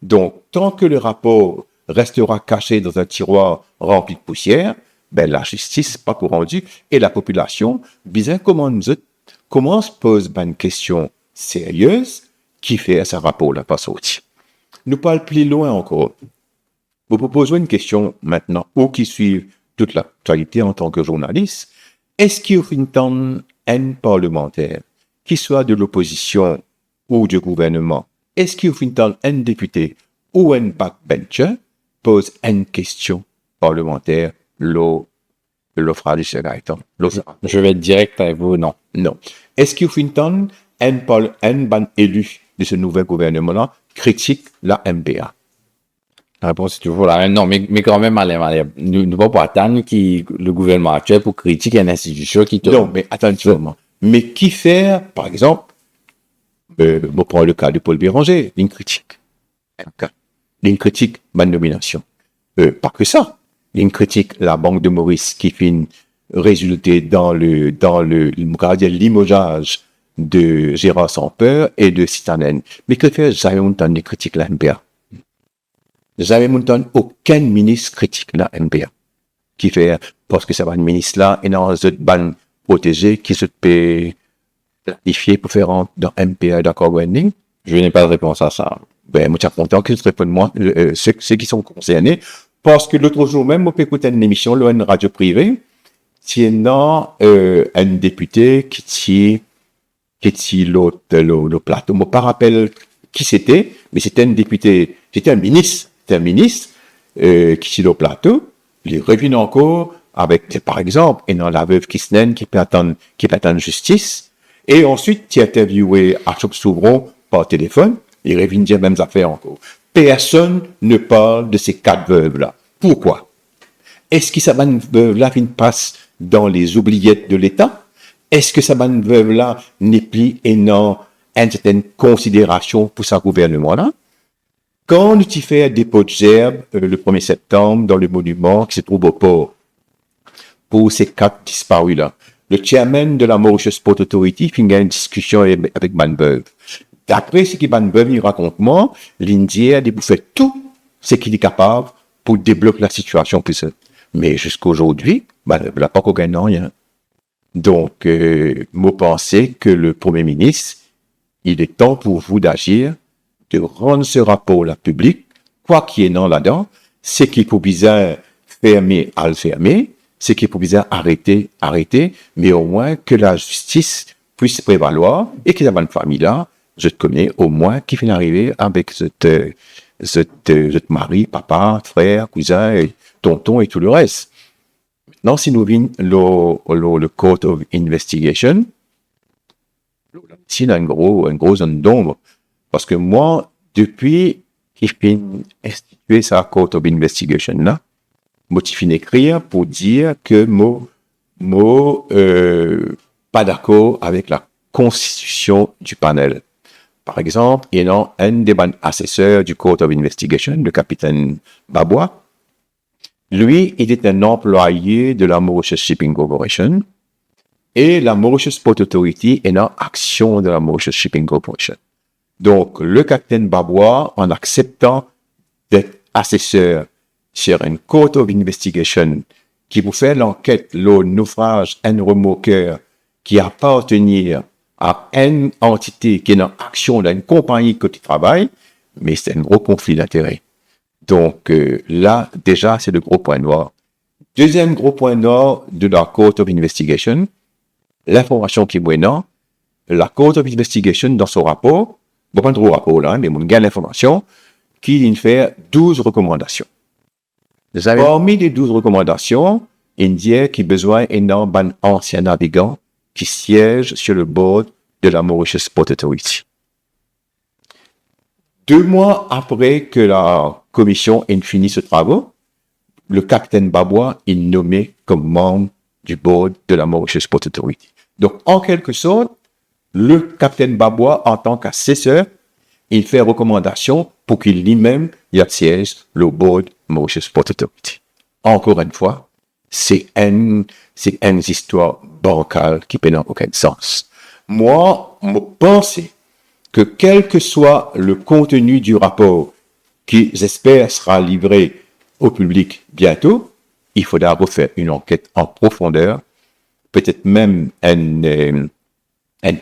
Donc, tant que le rapport restera caché dans un tiroir rempli de poussière, ben, la justice n'est pas rendue et la population, bien comment se pose une question sérieuse qui fait ce rapport-là pas sorti. Nous parlons plus loin encore. Vous proposez une question maintenant, ou qui suivent toute l'actualité en tant que journaliste. Est-ce qu'il y a une temps un parlementaire, qui soit de l'opposition ou du gouvernement, est-ce qu'il y a une temps un député ou un backbencher pose une question parlementaire, l'offre de ce Gaëtan?
Je vais être direct avec vous, non.
Non. Est-ce qu'il y a une temps un élu de ce nouvel gouvernement-là critique la MPA?
La réponse est toujours la même. Non, mais quand même, nous ne pouvons pas attendre que le gouvernement actuel pour critiquer une institution qui te...
Non, mais attention. Mais qui fait, par exemple, on prend le cas de Paul Béranger, une critique. Une critique, ma nomination. Pas que ça. Une critique, la Banque de Maurice, qui fait résulter dans le limogeage de Gérard Sampeur et de Citanen. Mais que fait jamais montant de critique la MPA? Jamais montant aucun ministre critique la MPA. Qui fait, parce que ça va un ministre là, et dans cette bande protégée, qui se peut planifier pour faire dans MPA d'accord Wending?
Je n'ai pas de réponse à ça.
Ben, moi, je suis content que je réponde moi, ceux qui sont concernés, parce que l'autre jour même, on peut écouter une émission, là, une radio privée, tiennant, un député qui l'autre plateau. Moi, pas rappelle qui c'était, mais c'était un député, c'était un ministre, qui l'autre plateau, il revient encore avec, par exemple, et dans la veuve Kisnen qui peut attendre justice, et ensuite, tu interviewé à Chop Souvron par téléphone, il revient dire mêmes affaires encore. Personne ne parle de ces 4 veuves-là. Pourquoi? Est-ce que ça veuve-là passe dans les oubliettes de l'État? Est-ce que ça veuve-là n'est plus et non une certaine considération pour sa gouvernement-là? Quand nous y fait un dépôt de gerbe le 1er septembre dans le monument qui se trouve au port pour ces 4 disparus-là, le chairman de la Mauritius Port Authority finit une discussion avec Manbeuve. D'après ce que Manbeuve il raconte moi, l'Indien a fait tout ce qu'il est capable pour débloquer la situation plus seule. Mais jusqu'à aujourd'hui, Manbeuve n'a pas gagné rien. Donc, moi pensais que le Premier ministre, il est temps pour vous d'agir, de rendre ce rapport-là public, quoi qu'il y ait non là-dedans, ce qui est pour bizarre fermer, à le fermer, ce qui est pour bizarre arrêter, mais au moins que la justice puisse prévaloir et que la bonne famille-là, je te connais au moins qui finit arriver avec cette mari, papa, frère, cousin, et tonton et tout le reste. Maintenant, si nous venons le Court of Investigation, c'est une grosse zone d'ombre. Parce que moi, depuis qu'il finit instituer sa Court of Investigation là, moi, tu finis d'écrire pour dire que pas d'accord avec la constitution du panel. Par exemple, il y a un des assesseurs du Court of Investigation, le capitaine Babois. Lui, il est un employé de la Mauritius Shipping Corporation et la Mauritius Port Authority est en action de la Mauritius Shipping Corporation. Donc, le capitaine Babois, en acceptant d'être assesseur sur une Court of Investigation qui vous fait l'enquête, le naufrage, un remorqueur qui appartenait à une entité qui est en action d'une compagnie que tu travailles, mais c'est un gros conflit d'intérêts. Donc là, déjà, c'est le gros point noir. Deuxième gros point noir de la Court of Investigation, l'information qui est maintenant, la Court of Investigation, dans son rapport, bon, pas trop rapport là, mais on gagne l'information, qu'il fait 12 recommandations. Parmi les 12 recommandations, il dit qu'il a besoin d'un ancien navigant qui siège sur le board de la Mauritius Port Authority. 2 mois après que la commission ait fini ce travail, le capitaine Babois est nommé comme membre du board de la Mauritius Port Authority. Donc, en quelque sorte, le capitaine Babois, en tant qu'assesseur, il fait recommandation pour qu'il lui-même y siège le board Mauritius Port Authority. Encore une fois, c'est une histoire bancale qui n'a aucun sens. Moi, je pense que quel que soit le contenu du rapport qui, j'espère, sera livré au public bientôt, il faudra refaire une enquête en profondeur, peut-être même une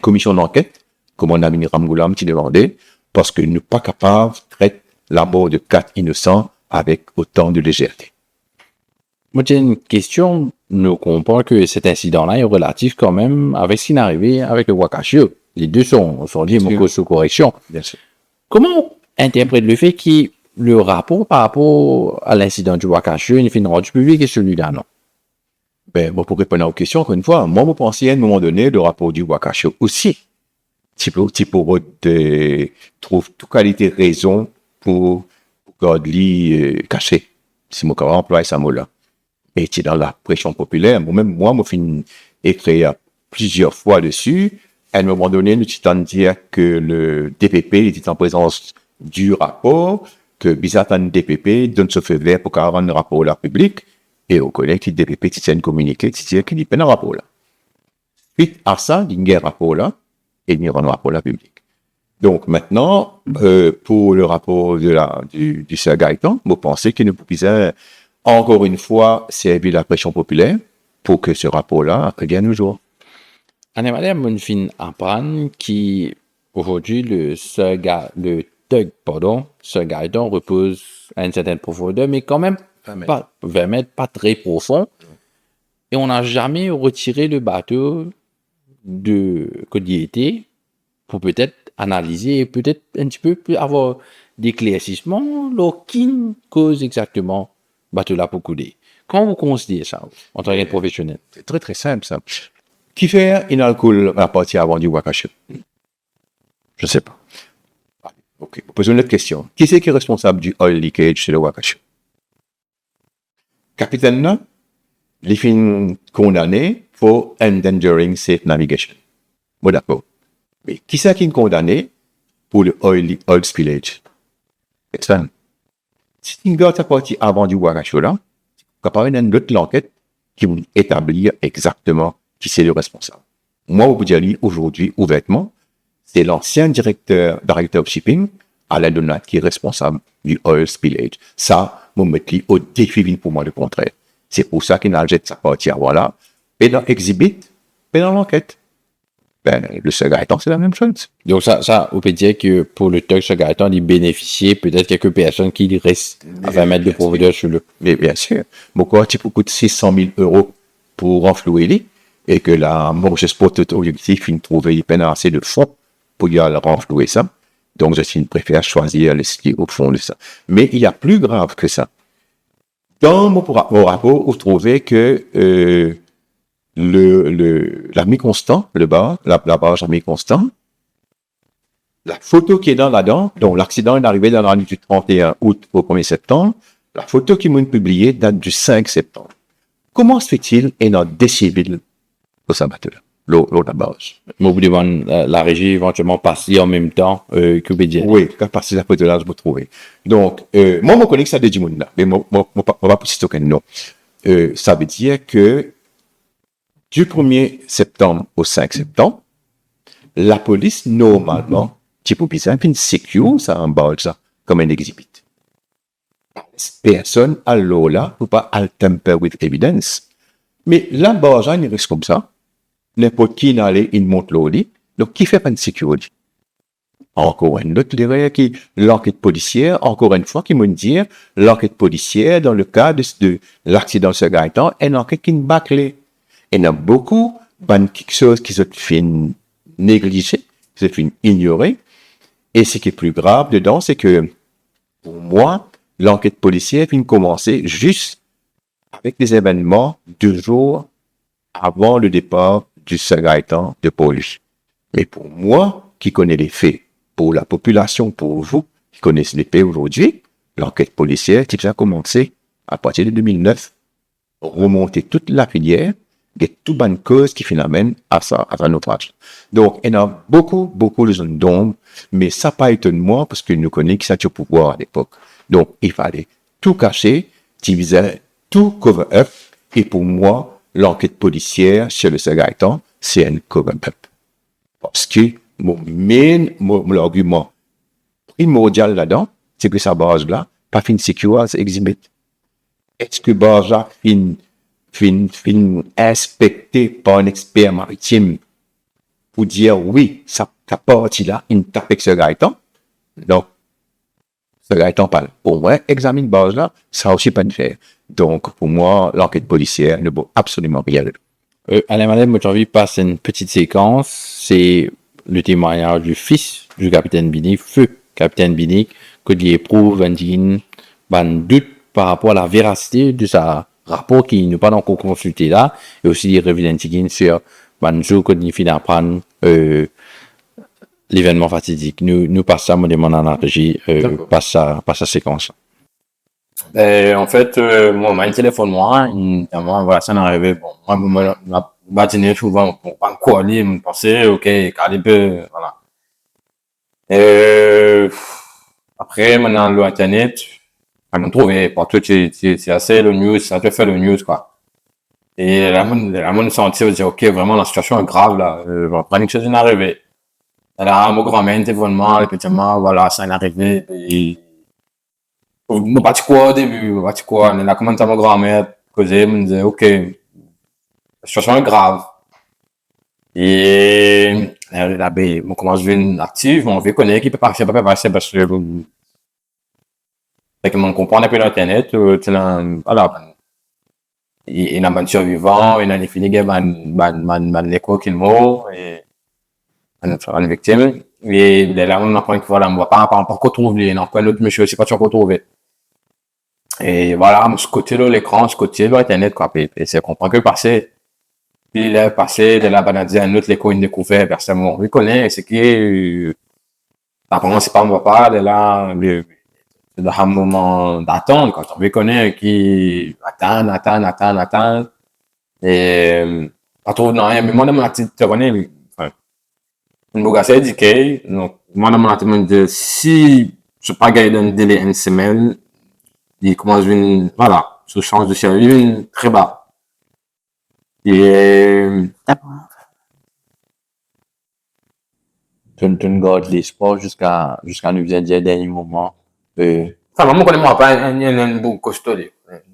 commission d'enquête, comme on a mis Ramgoulam qui demandait, parce que nous ne sommes pas capables de traiter la mort de 4 innocents avec autant de légèreté.
Moi, j'ai une question. Nous comprenons que cet incident-là est relatif quand même avec ce qui est arrivé avec le Wakashio. Les deux sont liés, mais sous correction.
Bien sûr.
Comment interprète le fait que le rapport par rapport à l'incident du Wakashio est rendu public et celui-là, non?
Ben, bon, pour répondre aux questions, encore une fois, moi, je pensais à un moment donné, le rapport du Wakashio aussi. Tipo trouve toute qualité de raison pour garder caché. Si je peux employer ce mot-là. Et c'est dans la pression populaire. Moi, je finis écrire plusieurs fois dessus. À un moment donné, nous t'en dire que le DPP était en présence du rapport, que bizarrement le DPP donne ce feu vert pour qu'on rende le rapport là public. Et au collègue, le DPP, tu tiens communiqué, tu dis qu'il n'y a pas de rapport là. Suite à ça, il y a un rapport là, et il y a un rapport là public. Donc maintenant, pour le rapport du Sir Gaëtan, vous pensez qu'il ne pouvait encore une fois servir la pression populaire pour que ce rapport-là revienne au jour.
On aimerait une fin apprendre qui, aujourd'hui, le Sir Gaëtan repose à une certaine profondeur, mais quand même 20 mètres, pas très profond. Et on n'a jamais retiré le bateau de Côte-Diété pour peut-être analyser et peut-être un petit peu avoir d'éclaircissement, qui cause exactement le bateau là pour couler. Comment vous considérez ça en tant que professionnel?
C'est très très simple ça. Qui fait une alcool à partir avant du Wakashio? Je ne sais pas. Ok, posons une autre question. Qui c'est qui est responsable du oil leakage sur le Wakashio? Capitaine là, il est condamné pour endangering safe navigation. Bon d'accord. Mais qui c'est qui est condamné pour le oil spillage? C'est ça. Si tu regardes cette partie avant du Wakashio là, tu peux une autre enquête qui va établir exactement qui c'est le responsable. Moi, je vous dire aujourd'hui, ouvertement, c'est l'ancien directeur of shipping, Alain Donat, qui est responsable du oil spillage. Ça, je me mets au défi pour moi le contraire. C'est pour ça qu'il a jeté sa partie avant là, et dans l'exhibit, et dans l'enquête. Le Sir Gaëtan, c'est la même chose.
Donc ça, on peut dire que pour le Sir Gaëtan, il bénéficiait peut-être quelques personnes qui restent à 20 mètres de profondeur sur le.
Mais bien sûr. Pourquoi tu peux coûter 600 000 € pour renflouer les, et que la Mauritius Port Authority finit trouver peine assez de fonds pour y aller renflouer ça. Donc, je préfère choisir le ski au fond de ça. Mais il y a plus grave que ça. Dans mon rapport, vous trouvez que la mi-constant, la barge à mi-constant, la photo qui est là-dedans, donc l'accident est arrivé dans la nuit du 31 août au 1er septembre, la photo qui m'a publiée date du 5 septembre. Comment se fait-il et dans des civils au ce bateau-là? l'autre base.
Moi, vous devez la régie éventuellement passer en même temps que BDL.
Oui, quand passer après de là, je me trouvais. Donc, moi, je connais que ça de Jimoun là, mais moi, pas préciser aucun nom. Ça veut dire que du 1er septembre au 5 septembre, la police, normalement, tu peux bien une secure, ça en bas, ça, comme un exhibit. Personne à l'eau là, pour pas al temper with evidence. Mais là, bas, il reste comme ça. N'importe qui n'allait, il monte l'eau là. Donc, qui fait pas une sécurité? Encore une autre erreur qui, l'enquête policière, encore une fois, qui me dire, l'enquête policière, dans le cas de l'accident de ce Gaëtan, est une enquête qui ne bâclée. Il y en a beaucoup, quelque chose qui se fait négliger, qui se fait ignorer. Et ce qui est plus grave dedans, c'est que, pour moi, l'enquête policière vient commencer juste avec des événements 2 jours avant le départ du Saint-Gaëtan de Paul-Louis. Mais pour moi, qui connais les faits, pour la population, pour vous, qui connaissez les faits aujourd'hui, l'enquête policière a déjà commencé à partir de 2009, remonter toute la filière, et toute bonne cause qui finalement à ça, à notre âge. Donc, il y a beaucoup de zones d'ombre, mais ça pas étonné moi parce que nous connaissons qui ça au pouvoir à l'époque. Donc, il fallait tout cacher, diviser, tout cover-up, et pour moi, l'enquête policière chez le Saint-Gaëtan, c'est un cover-up. Parce que mon argument primordial là-dedans, c'est que sa base-là, pas fin sécurité, c'est exhibit. Est-ce que base-là fin inspecté par un expert maritime pour dire oui, ça partie-là, il tape avec ce Gaëtan? Donc, ce Gaëtan parle. Pour moi, examine base-là, ça aussi pas de faire. Donc, pour moi, l'enquête policière ne vaut absolument rien.
Alain Malem, moi, j'ai envie de passer une petite séquence. C'est le témoignage du fils du capitaine Binic, feu capitaine Binic, qui éprouve un doute par rapport à la véracité de sa rapport qui nous pas encore consulté là, et aussi il revient sur jour qu'on finit d'apprendre l'événement fatidique. Nous passons ça, moi demande à la régie, passe sa séquence.
En fait, moi, mon téléphone, moi, voilà, ça n'est arrivé, bon, moi, ma matinée, souvent, pour pas quoi aller, me penser, ok, calé peu, voilà. Après, maintenant, l'internet, on me trouve, partout, c'est assez le news, ça te fait le news, quoi. Et là, mon senti, on dire, ok, vraiment, la situation est grave, là, pas quelque chose n'est arrivé. Là, mon grand-mère, téléphone-moi, effectivement, voilà, ça est arrivé, et, je pas quoi au début, je pas quoi, on a commencé à mon grand-mère, causer, me disait, ok, la situation est grave. Et, là, ben, on commence à devenir actif, on veut connaître qui peut passer, parce que, fait que mon comprend un peu l'internet, voilà, il a un survivant, il a fini, l'écho qu'il mort, et, une victime, et là, on apprend que voilà, on va pas encore retrouver, on a encore un autre monsieur, c'est pas sûr qu'on retrouve. Et voilà, ce côté-là, l'écran, ce côté-là, internet, quoi, et c'est comprendre que passer, puis il est passé de la banalité à un autre, l'écho, une découverte, personne, on reconnaît, c'est qui, apparemment, c'est pas mon papa, de là, c'est un moment d'attendre, quand on reconnaît qui attend, et, pas trop, non, mais moi, dans mon activité, tu connais, enfin, une bougasse éduquée, donc, moi, dans mon activité, si je pas gagné un délai une semaine, il commence une, voilà, ce change de service, très bas. Et,
Tu gardes l'espoir jusqu'à nous dire dernier moment.
enfin, maman connaît moi pas, un beau costaud,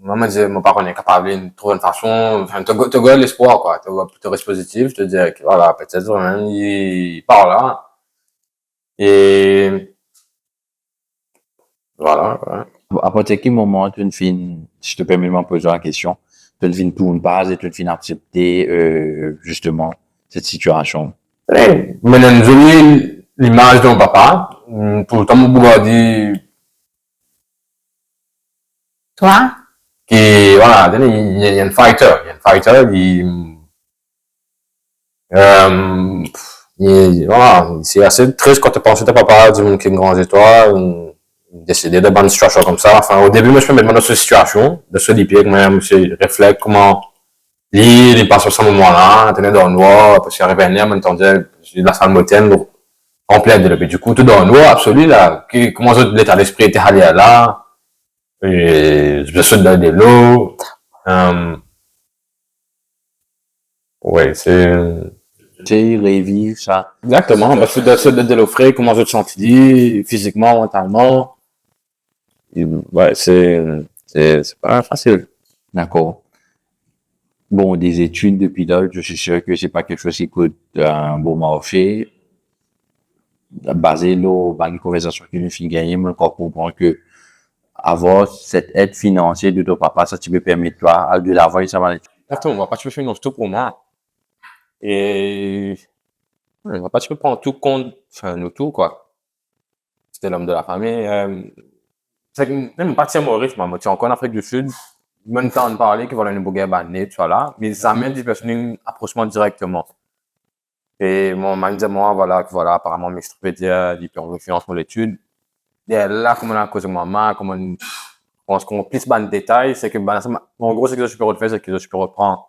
maman dit, mon parent est capable de trouver une façon, enfin, te gardes l'espoir, quoi, te reste positif, te dire que, voilà, peut-être, vraiment, il part là. Et, voilà, ouais.
À partir de quel moment tu finis, si je te permets de me poser la question, tu finis tout une base et tu finis accepter, justement, cette situation?
Maintenant, j'ai l'image de mon papa, tout le temps, mon boulot dit,
Toi?
qui, voilà, il y a un fighter, voilà, c'est assez triste quand tu penses que t'es papa d'une qui est une grande étoile, décider de bonne situation comme ça. Enfin, au début, moi, je me demande dans cette situation, de se dire, moi, je réfléchis comment il passe sur ce moment-là, tenait dans le noir, parce qu'il arrivait à m'entendait, la salle motienne, complète de l'épée. Du coup, tout dans le noir, absolu, là, comment ça, l'état d'esprit était allé là, et je saute dans de l'eau, ouais,
Tu revivre ça.
exactement, parce que de l'eau frais, comment je te sentis, physiquement, mentalement, ouais, c'est pas facile.
D'accord. Bon, des études de pilote, je suis sûr que c'est pas quelque chose qui coûte un bon marché. Basé là, dans une conversation que nous finissons gagner, mais encore comprendre que avoir cette aide financière de ton papa, ça tu peux permettre toi de l'avoir, ça va.
Exactement, on va pas tu peux faire une tout pour moi. Et, on va pas tu peux prendre tout compte, enfin, nous tout, quoi. C'était l'homme de la famille, c'est que, même pas tiens Maurice, moi, tu es encore en Afrique du Sud, même temps de parler, que voilà, une bouguère banée, tu vois là, mais jamais des personnes approchement directement. Et mon m'a dit, moi, voilà, que voilà, apparemment, m'extraper l'hyper-confiance pour l'étude. Et là, comme on a causé maman, comme on pense qu'on plus ban de détails, c'est que, en gros, c'est que je peux refaire, c'est que je peux reprendre.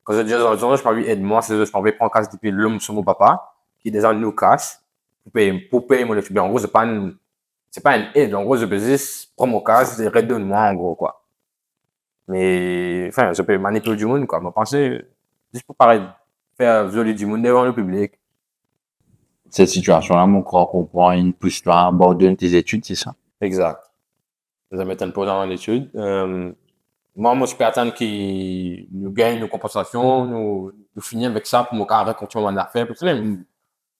Quand je dis dans le journal, je peux lui aider moi, c'est que je peux prendre casse depuis l'homme sur mon papa, qui déjà nous casse, pour payer mon étude. En gros, c'est pas une aide. En gros, je peux juste prendre mon casse et redonne-moi, en gros, quoi. Mais, enfin, je peux manipuler du monde, quoi. Je pensais, juste pour paraître, faire violer du monde devant le public.
Cette situation-là, mon corps comprend une pousse-toi à abandonner tes études, c'est ça?
Exact. Ça m'étonne pas dans l'étude. Moi, je peux attendre qu'ils nous gagnent nos compensations, nous finir avec ça pour mon carré continuer mon affaire. Parce que là,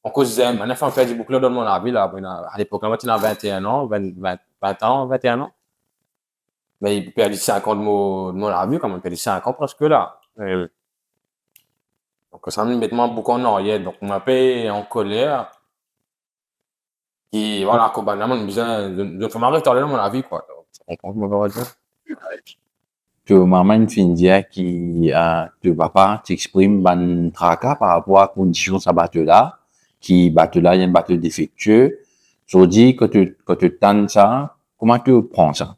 on cause j'aime. En effet, on fait du bouclier dans mon avis, là. À l'époque, là, tu as 21 ans, 20 ans, 21 ans. Mais il perd 5 ans de mon avis, quand même, il perd 5 ans presque là. Donc, ça me met beaucoup en arrière. Donc, on m'appelle en colère. Et voilà, comme on a besoin de faire m'arrêter dans mon avis, quoi. On comprend ce que je veux dire.
Tu maman une fille dire qui, tu papa, t'exprime ban tracas par rapport à conditions sa bateau-là, qui bateau-là, il y a un bateau défectueux. Je dis, quand tu tannes ça, comment tu prends ça?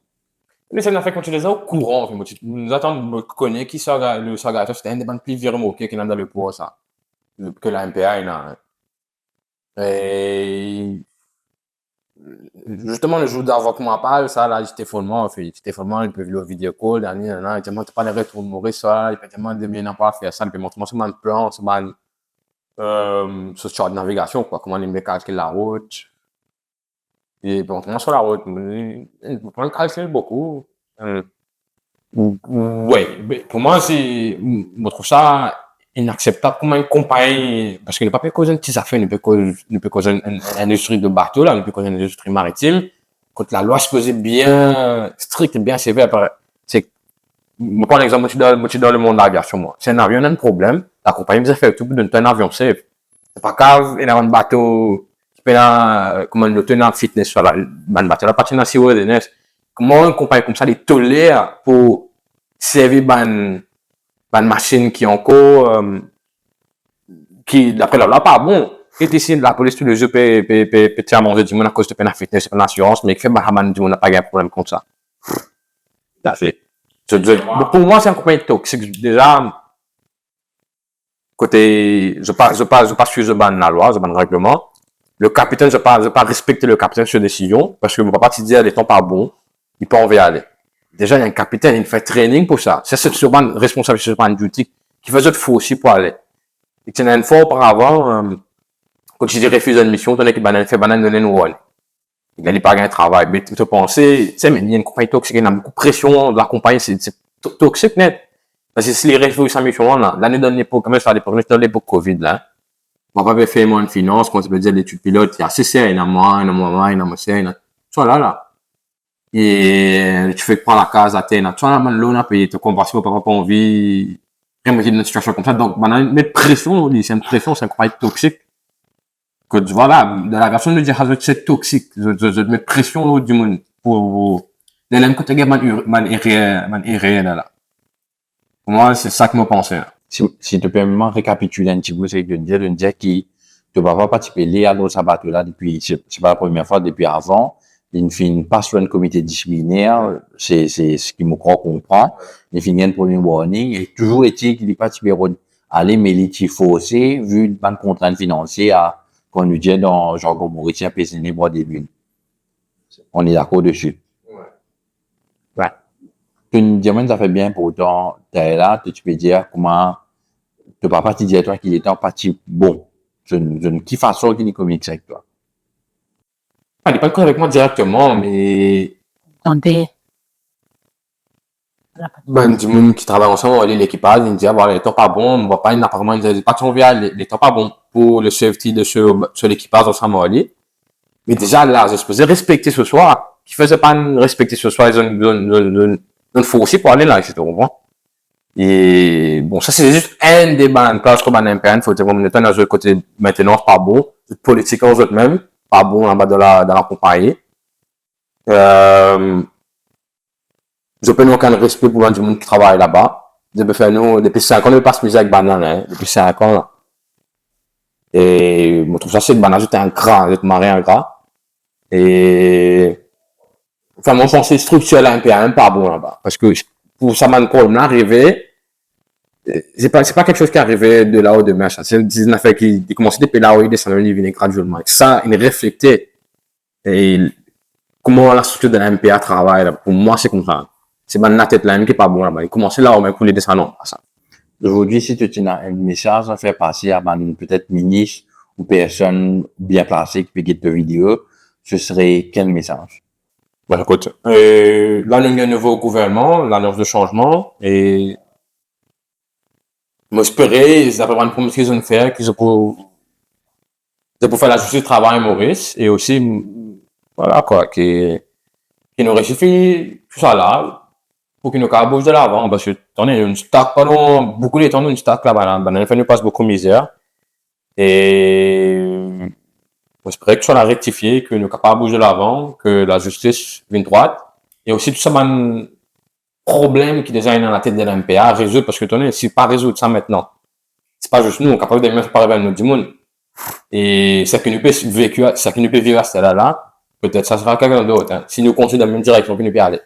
Mais c'est une affaire quand tu les as au courant. Nous attendons, me connaît qui sera le saga. C'était un des bandes plus virés qui est dans le poids, ça. Que la MPA, il a. Et justement, le jour d'avant qu'on m'appelle, ça, là, j'étais follement, il peut venir au vidéo call, dernier, il te montre pas les retours de Maurice, ça, il peut te demander de bien pas faire ça, il peut montrer moi sur mon plan, sur ce chart de navigation, quoi, comment il me calcule la route. Et puis, on commence sur la route, il peut calculer beaucoup. Ouais, pour moi, je trouve ça inacceptable comme une compagnie, parce qu'il ne peut pas causer une petite affaire, il peut causer une industrie de bateau, là, il peut causer une industrie maritime. Quand la loi se faisait bien stricte, bien sévère, c'est, je prends l'exemple, moi, dans le monde de l'aviation, moi. Si un avion a un problème, la compagnie vous a fait tout pour donner un avion safe. C'est pas grave, il y a un bateau, qui peut comment le tenir en fitness, sur un bateau, la partie dans seaworthiness. Comment une compagnie comme ça, les tolère pour servir ban machine qui encore, qui, d'après la loi, pas bon. Et ici, la police, tous les jours, peut tirer à manger du monde à cause de peine à fitness, peine d'assurance, mais qui fait bahaman du monde n'a pas de problème comme ça. Ça fait. Pour moi, c'est une compagnie toxique. Déjà, côté, je pas suivre la loi, je ban le règlement. Le capitaine, je pas respecter le capitaine sur décision, parce que mon papa, tu dis, les temps pas bon, il peut envers aller. Déjà, il y a un capitaine, il fait training pour ça. C'est sûrement responsable, c'est sûrement duty, qui faisait de faux aussi pour aller. Et tu as une fois auparavant, quand tu dis refuse une mission, ton équipe banane fait banane donner une rôle. Il n'a pas gagné de travail. Mais tu te penser, tu sais, mais il y a une compagnie toxique, il y a beaucoup de pression de la compagnie, c'est toxique net. Parce que si les refuse sa mission, là, l'année dans l'époque, comme ça, dans l'époque Covid, là, on va pas faire moins de finance, quand tu peux dire l'étude pilote, il y a assez serré, il y en a moins, il y en a moins, il y en a moins serré, soit là. Et tu fais prendre la case à terre, tu vois, là, l'on a payé, tu comprends pas envie, rien dans une situation comme ça. Donc, maintenant, mettre pression, c'est une pression, c'est une compagnie toxique. Que, voilà, dans la version de dire, c'est toxique, je mets pression du monde pour, de l'un côté, man irréel, là. Pour moi, c'est ça que je pensais.
Si tu peux me récapituler un petit peu, c'est de dire qui, tu vas pas participer à l'autre sabat là depuis, c'est pas la première fois, depuis avant, il passe sur un comité disciplinaire, c'est ce qui me croit comprend, il finit un premier warning, et toujours est-il qu'il n'est pas aller, mais il est forcé, vu une bonne contrainte financière à, qu'on nous dit dans jargon mauricien, payer les bois des lunes. On est d'accord dessus. Ouais. Tu nous dis, ça fait bien pour autant, t'es là, tu peux dire comment, tu papa te dit à toi qu'il était en partie bon. Je ne kiffe pas ça qu'il est comique avec toi.
Il n'est pas d'accord avec moi directement, mais
Attendez.
ben, du monde qui travaille ensemble, l'équipage, il me dit, voilà, les temps pas bons, on va pas, apparemment, il dit, pas les temps pas bons pour le safety de sur l'équipage ensemble, mais déjà, là, je supposé respecter ce soir, qui faisait pas respecter ce soir, ils ont une force pour aller là, tu comprends? Et bon, ça, c'est juste un des bandes, quand je trouve un impérial, faut dire, on est dans le côté maintenance, pas bon, politique aux autres même, pas bon en bas de la compagnie. Je peux nous aucun respect pour du monde qui travaille là-bas. Je peux faire nous, depuis 5 ans, je passe musique avec banane, hein, depuis 5 ans, là. Et, je trouve ça, c'est banane, j'étais un gras, j'étais marié un gras. Et, enfin, mon pensée structurelle un peu, pas bon là-bas. Parce que, pour ça, man, pour m'arriver, c'est pas quelque chose qui est arrivé de là au demain, ça. C'est une affaire qui commençait depuis là où il descendait, il venait graduellement. Et ça, il réfléchit. Et, comment la structure de la MPA travaille, là, pour moi, c'est comme ça. C'est pas la tête là qui est pas bon là-bas. Il commençait là, on m'a coulé descendant, pas ça.
Aujourd'hui, si tu as un message à faire passer à peut-être ministre ou personne bien placée qui peut guider ta vidéo, ce serait quel message?
Bon, écoute, là, il y a un nouveau gouvernement, l'annonce de changement, et m'espérer, ils avaient une promesse qu'ils ont fait, qu'ils ont pour faire la justice du travail à Maurice, et aussi, voilà, quoi, qui nous réussit tout ça là, pour qu'il nous bouge de l'avant, parce que, attendez, une stack, pendant beaucoup de temps, une stack là-bas, on fait nous passe beaucoup de misère, et j'espère que ça l'a rectifié, que nous capable de bouger de l'avant, que la justice vienne droite, et aussi tout ça, un problème qui déjà est dans la tête de l'MPA à résoudre, parce que, attendez, si pas résoudre ça maintenant, c'est pas juste nous, on est capable de mettre par exemple notre du monde, et ça qui nous peut vivre à ce là, peut-être ça sera quelqu'un d'autre, hein, si nous continuons dans la même direction que nous peut aller.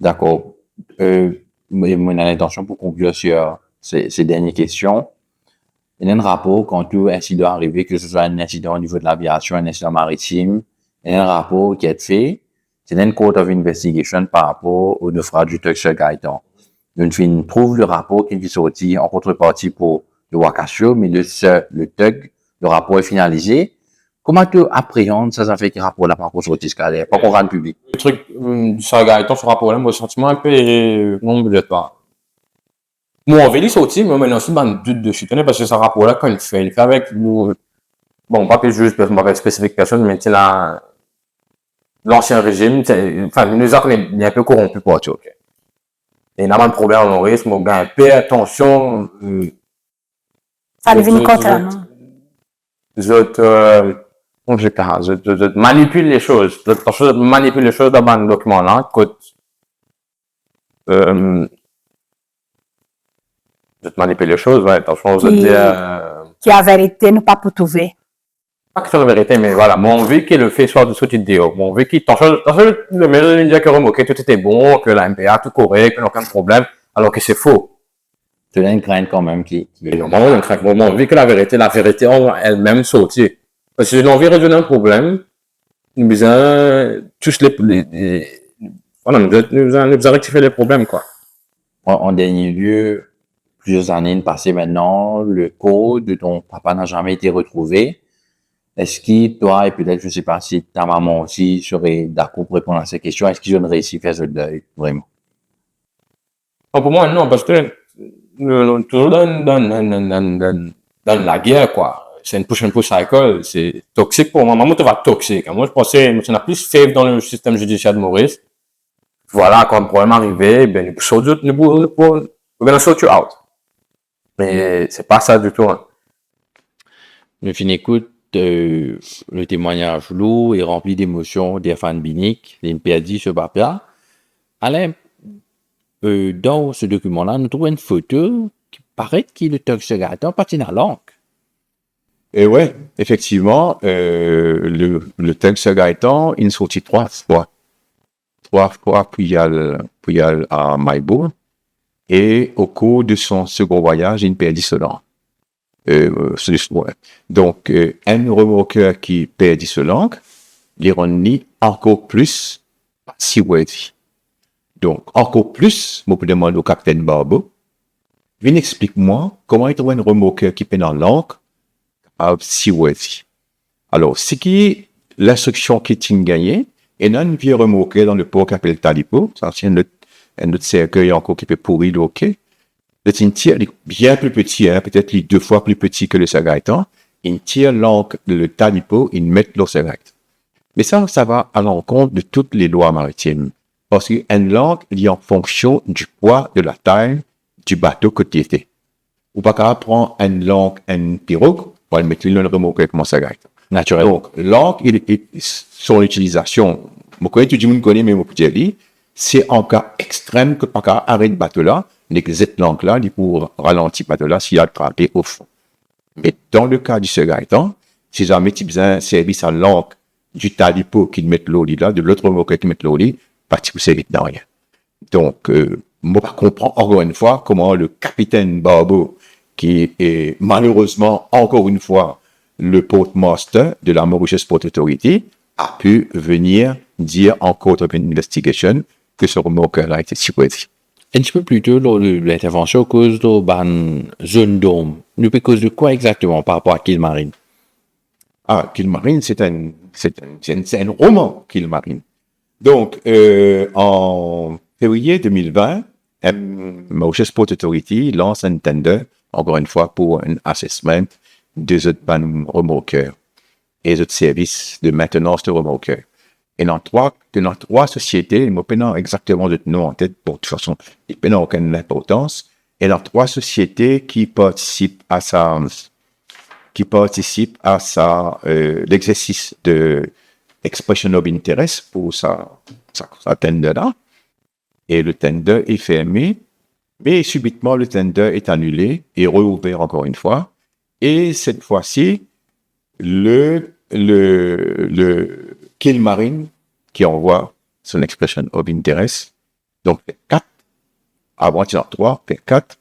D'accord. Mon intention pour conclure sur ces dernières questions, il y a un rapport quand tout incident arrivé, que ce soit un incident au niveau de l'aviation, un incident maritime, il y a un rapport qui est fait, c'est une court of investigation par rapport au naufrage du Tug Sir Gaëtan. Donc, trouve le rapport qui est sorti en contrepartie pour le Wakasho, mais le Tug, le rapport est finalisé. Comment tu appréhendes ça fait que le rapport n'a pas encore sorti ce cas-là, pas qu'on rende public?
Le truc du Sir Gaëtan, ce rapport-là, moi, sentiment un peu, non, peut-être pas. Moi, on veut les sortir, mais maintenant, c'est un doute dessus, parce que ce rapport-là, quand il fait avec nous, bon, pas que juste, pas que spécifique personne, mais c'est l'ancien régime, enfin, nous autres, on est un peu corrompus pour tout, ok. Et il y a un problème en Maurice, mon gars, fais attention,
Ça devient contrairement.
je manipule les choses. Je manipule les choses dans un document là. Écoute, je manipule les choses, ouais. Attention, je dire.
Qui a vérité, nous pas pour trouver.
Pas que c'est la vérité, mais voilà. Mon envie qu'il le fait soit de ce vidéo. Mon envie qu'il, le meilleur il dit que remoqué, tout était bon, que la MPA, tout correct, qu'il n'y a aucun problème, alors que c'est faux.
Tu as une crainte quand même qui...
Mon envie que la vérité elle-même sortie. Parce que j'ai envie de résoudre un problème, nous besoin, tous voilà, nous besoin rectifier les problèmes, quoi.
En dernier lieu, plusieurs années passées maintenant, le code de ton papa n'a jamais été retrouvé. Est-ce que toi, et peut-être, je sais pas si ta maman aussi serait d'accord pour répondre à ces questions, est-ce qu'ils ont réussi à faire ce deuil, vraiment?
Pour moi, non, parce que, toujours dans la guerre, quoi. C'est une push cycle, c'est toxique pour moi. Maman, tu vas toxique. Moi, je pensais, on a plus fait dans le système judiciaire de Maurice. Voilà, quand le problème arrivé, ben, nous sort you out. Mais c'est pas ça du tout, hein.
Le fin écoute, le témoignage lourd et rempli d'émotions d'Irfan Binik, l'NPAD ce papa. Alain, dans ce document-là, nous trouvons une photo qui paraît qu'il est le Tug Sir Gaëtan parti dans la langue.
Et ouais, effectivement, le texte Gaëtan, il est sorti 3 fois. 3 fois, puis à Maïbourg. Et au cours de son second voyage, il perdit cela. Ouais. Donc, un remorqueur qui perdit ce langue, l'ironie encore plus, si worthy. Donc, encore plus, je peux demander au capitaine Barbeau, viens explique-moi comment est un remorqueur qui perd en langue, si worthy. Alors, ce qui est l'instruction qui est gagnée, et là, une vieux remorqueur dans le port qui s'appelle Talipo, ça c'est un autre cercueil encore qui peut pourrir le hockey. C'est une tire bien plus petit, hein, peut-être les 2 fois plus petit que le Gaëtan. Il tire l'encre, le Talipo, il met l'eau direct. Mais ça va à l'encontre de toutes les lois maritimes. Parce qu'une langue est en fonction du poids, de la taille du bateau que tu étais. Ou pas qu'à prendre une langue, une pirogue, pour le mettre dans le remorqueur comme ça Gaëtan.
Naturellement.
Donc, langue, son utilisation, je connais tout le monde connaît, mais je peux dire, c'est en cas extrême que pas qu'à arrêter le bateau-là, cette langue-là, pour ralentir le bateau-là s'il a attrapé au fond. Mais dans le cas du Gaëtan, si jamais tu as besoin de service à langue du Talipo qui met l'eau là, de l'autre remorqueur qui met l'eau là, pas de service dans rien. Donc, moi, je comprends encore une fois comment le capitaine Barbeau, qui est malheureusement encore une fois le portmaster de la Mauritius Port Authority, a pu venir dire en court of investigation que ce remorqueur-là était supposé.
Un petit peu plus tôt, lors de l'intervention, à cause de la zone d'homme, nous à cause de quoi exactement par rapport à Kilmarine?
Ah, Kilmarine, c'est un roman, Kilmarine. Donc, en février 2020, Mauritius Port Authority lance un tender, encore une fois, pour un assessment des autres remorqueurs et des autres services de maintenance de remorqueurs. Et dans 3 sociétés, je ne sais pas exactement de nom en tête, pour de toute façon, il n'y a aucune importance. Et dans 3 sociétés qui participent à l'exercice de expression of interest pour sa tender-là. Et le tender est fermé, mais subitement le tender est annulé et rouvert encore une fois. Et cette fois-ci, le Kilmarine qui envoie son expression of interest, donc fait 4, avant il y en a 3, fait 4,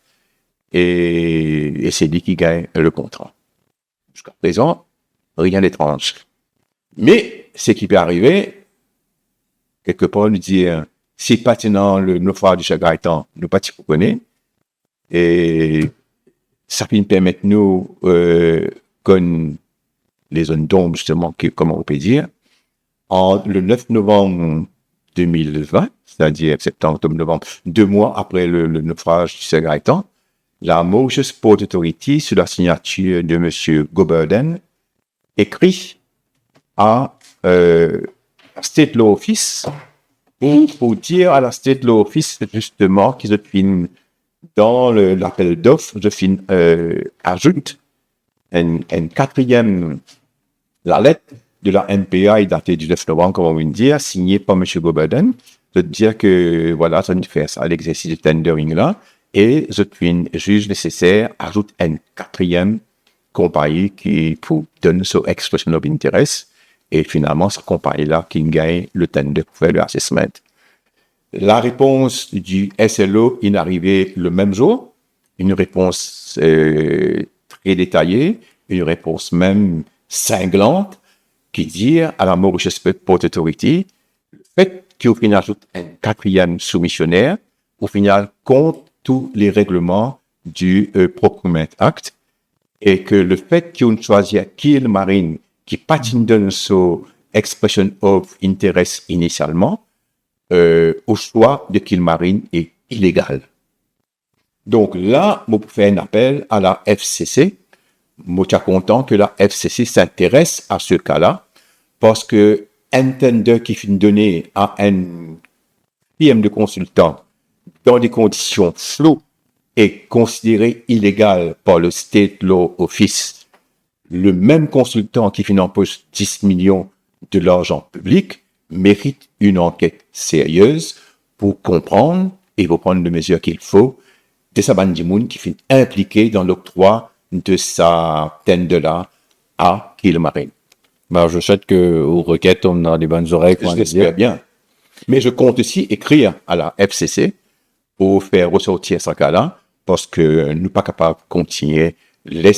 et c'est lui qui gagne le contrat. Jusqu'à présent, rien d'étrange. Mais ce qui peut arriver, quelque part, nous dire, si pertinent le naufrage du Gaëtan, nous pas connaître, et ça peut nous permettre, nous, comme les zones d'ombre, justement, comment on peut dire, le 9 novembre 2020, c'est-à-dire septembre, octobre, novembre, 2 mois après le naufrage du Gaëtan, la Mauritius Port Authority, sous la signature de M. Goberden, écrit à State Law Office pour dire à la State Law Office, justement, qu'ils ont dans l'appel d'offres, ajoute une 4e, la lettre de la NPA est datée du 9 novembre, comme on vient de dire, signée par M. Goberden, de dire que, voilà, ça nous fait ça, l'exercice de tendering là, et juge nécessaire, ajoute une 4e compagnie qui donne son expression of interest, et finalement, cette compagnie-là qui gagne le tender pour faire le assessment. La réponse du SLO est arrivée le même jour, une réponse très détaillée, une réponse même cinglante, qui dit à la Mauritius Port Authority, le fait qu'au final ajoute un 4e soumissionnaire, au final compte tous les règlements du Procurement Act, et que le fait qu'on choisit Kilmarine, qui patine dans son expression of interest initialement, au choix de Kilmarine est illégal. Donc là, je peux faire un appel à la FCC. Je suis content que la FCC s'intéresse à ce cas-là, parce que un tender qui finit donné à un firme de consultant dans des conditions floues est considéré illégal par le State Law Office. Le même consultant qui finit en poche 10 millions de l'argent public mérite une enquête sérieuse pour comprendre et pour prendre les mesures qu'il faut de sa bande qui finit impliqué dans l'octroi de sa tender-là à Kilmarine.
Ben, je souhaite que aux requêtes tombent dans les bonnes oreilles.
Je l'espère bien. Mais je compte aussi écrire à la FCC pour faire ressortir ce cas-là, parce que nous ne sommes pas capables de continuer les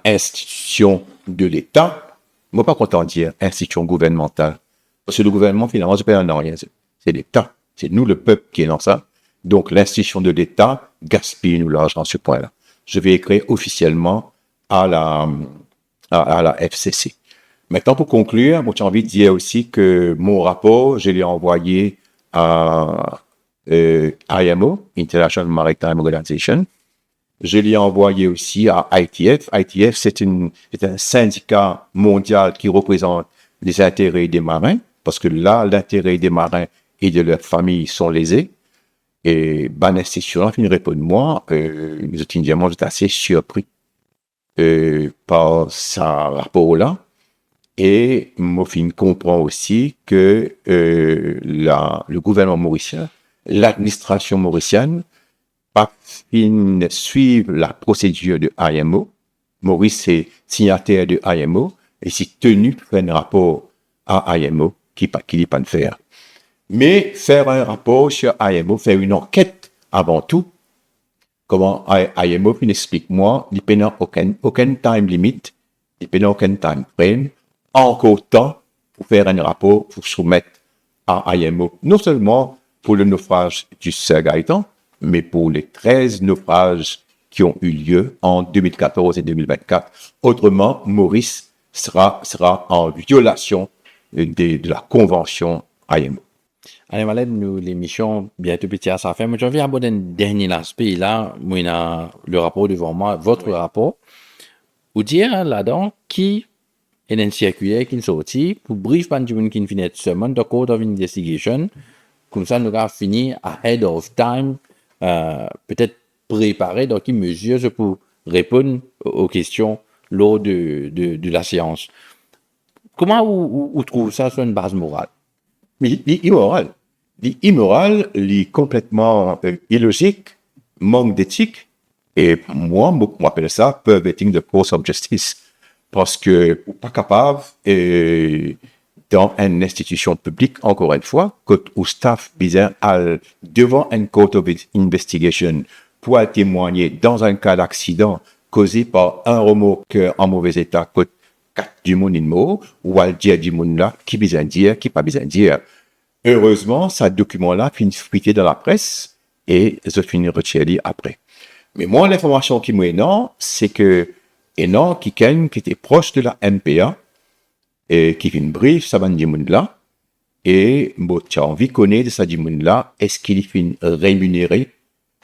institutions de l'État. Moi, pas content de dire institution gouvernementale. Parce que le gouvernement, finalement, c'est pas rien. C'est l'État. C'est nous, le peuple, qui est dans ça. Donc, l'institution de l'État gaspille nous l'argent sur ce point-là. Je vais écrire officiellement à la FCC. Maintenant, pour conclure, moi, j'ai envie de dire aussi que mon rapport, je l'ai envoyé à IMO, International Maritime Organization. Je l'ai envoyé aussi à ITF. ITF, c'est un syndicat mondial qui représente les intérêts des marins, parce que là, l'intérêt des marins et de leurs familles sont lésés. Et l'institution, il répond de moi, j'étais assez surpris par ce rapport-là. Et Mofin comprend aussi que le gouvernement mauricien, l'administration mauricienne, pas fin suivre la procédure de IMO. Maurice est signataire de IMO et c'est tenu de faire un rapport à IMO qui n'est pas de faire. Mais faire un rapport sur IMO, faire une enquête avant tout, comment IMO explique-moi, il n'y a aucun time limit, il n'y a aucun time frame, encore temps pour faire un rapport pour soumettre à IMO, non seulement pour le naufrage du Sir Gaëtan, mais pour les 13 naufrages qui ont eu lieu en 2014 et 2024. Autrement, Maurice sera en violation de la convention IMO.
Allez, Malène, nous, l'émission, bientôt petit à sa fin. Moi, j'ai envie d'aborder un dernier aspect, là. Moi, il a le rapport devant moi, votre rapport. Vous dire, là-dedans, qui est un circulaire qui est sorti pour brief Benjamin qui finit seulement de Court of Investigation. Comme ça, nous avons fini ahead of time, peut-être préparé dans quelle mesure je peux répondre aux questions lors de la séance. Comment vous trouvez ça sur une base morale?
Mais immoral. Immoral, complètement illogique, manque d'éthique. Et moi, on appelle ça perverting the course of justice. Parce que, ou pas capable, dans une institution publique, encore une fois, que au staff bizarre devant une court of investigation pour témoigner dans un cas d'accident causé par un remorqueur en mauvais état, que 4 du monde in mort, ou à dire du monde là, qui besoin dire, qui pas besoin dire. Heureusement, ce document-là finit fuité dans la presse et je finis retiré après. Mais moi, l'information qui m'est c'est que Enon, qui était proche de la MPA, et qui fait une brief, ça va dire là, et tu as envie de connaître de ça là, est-ce qu'il est rémunéré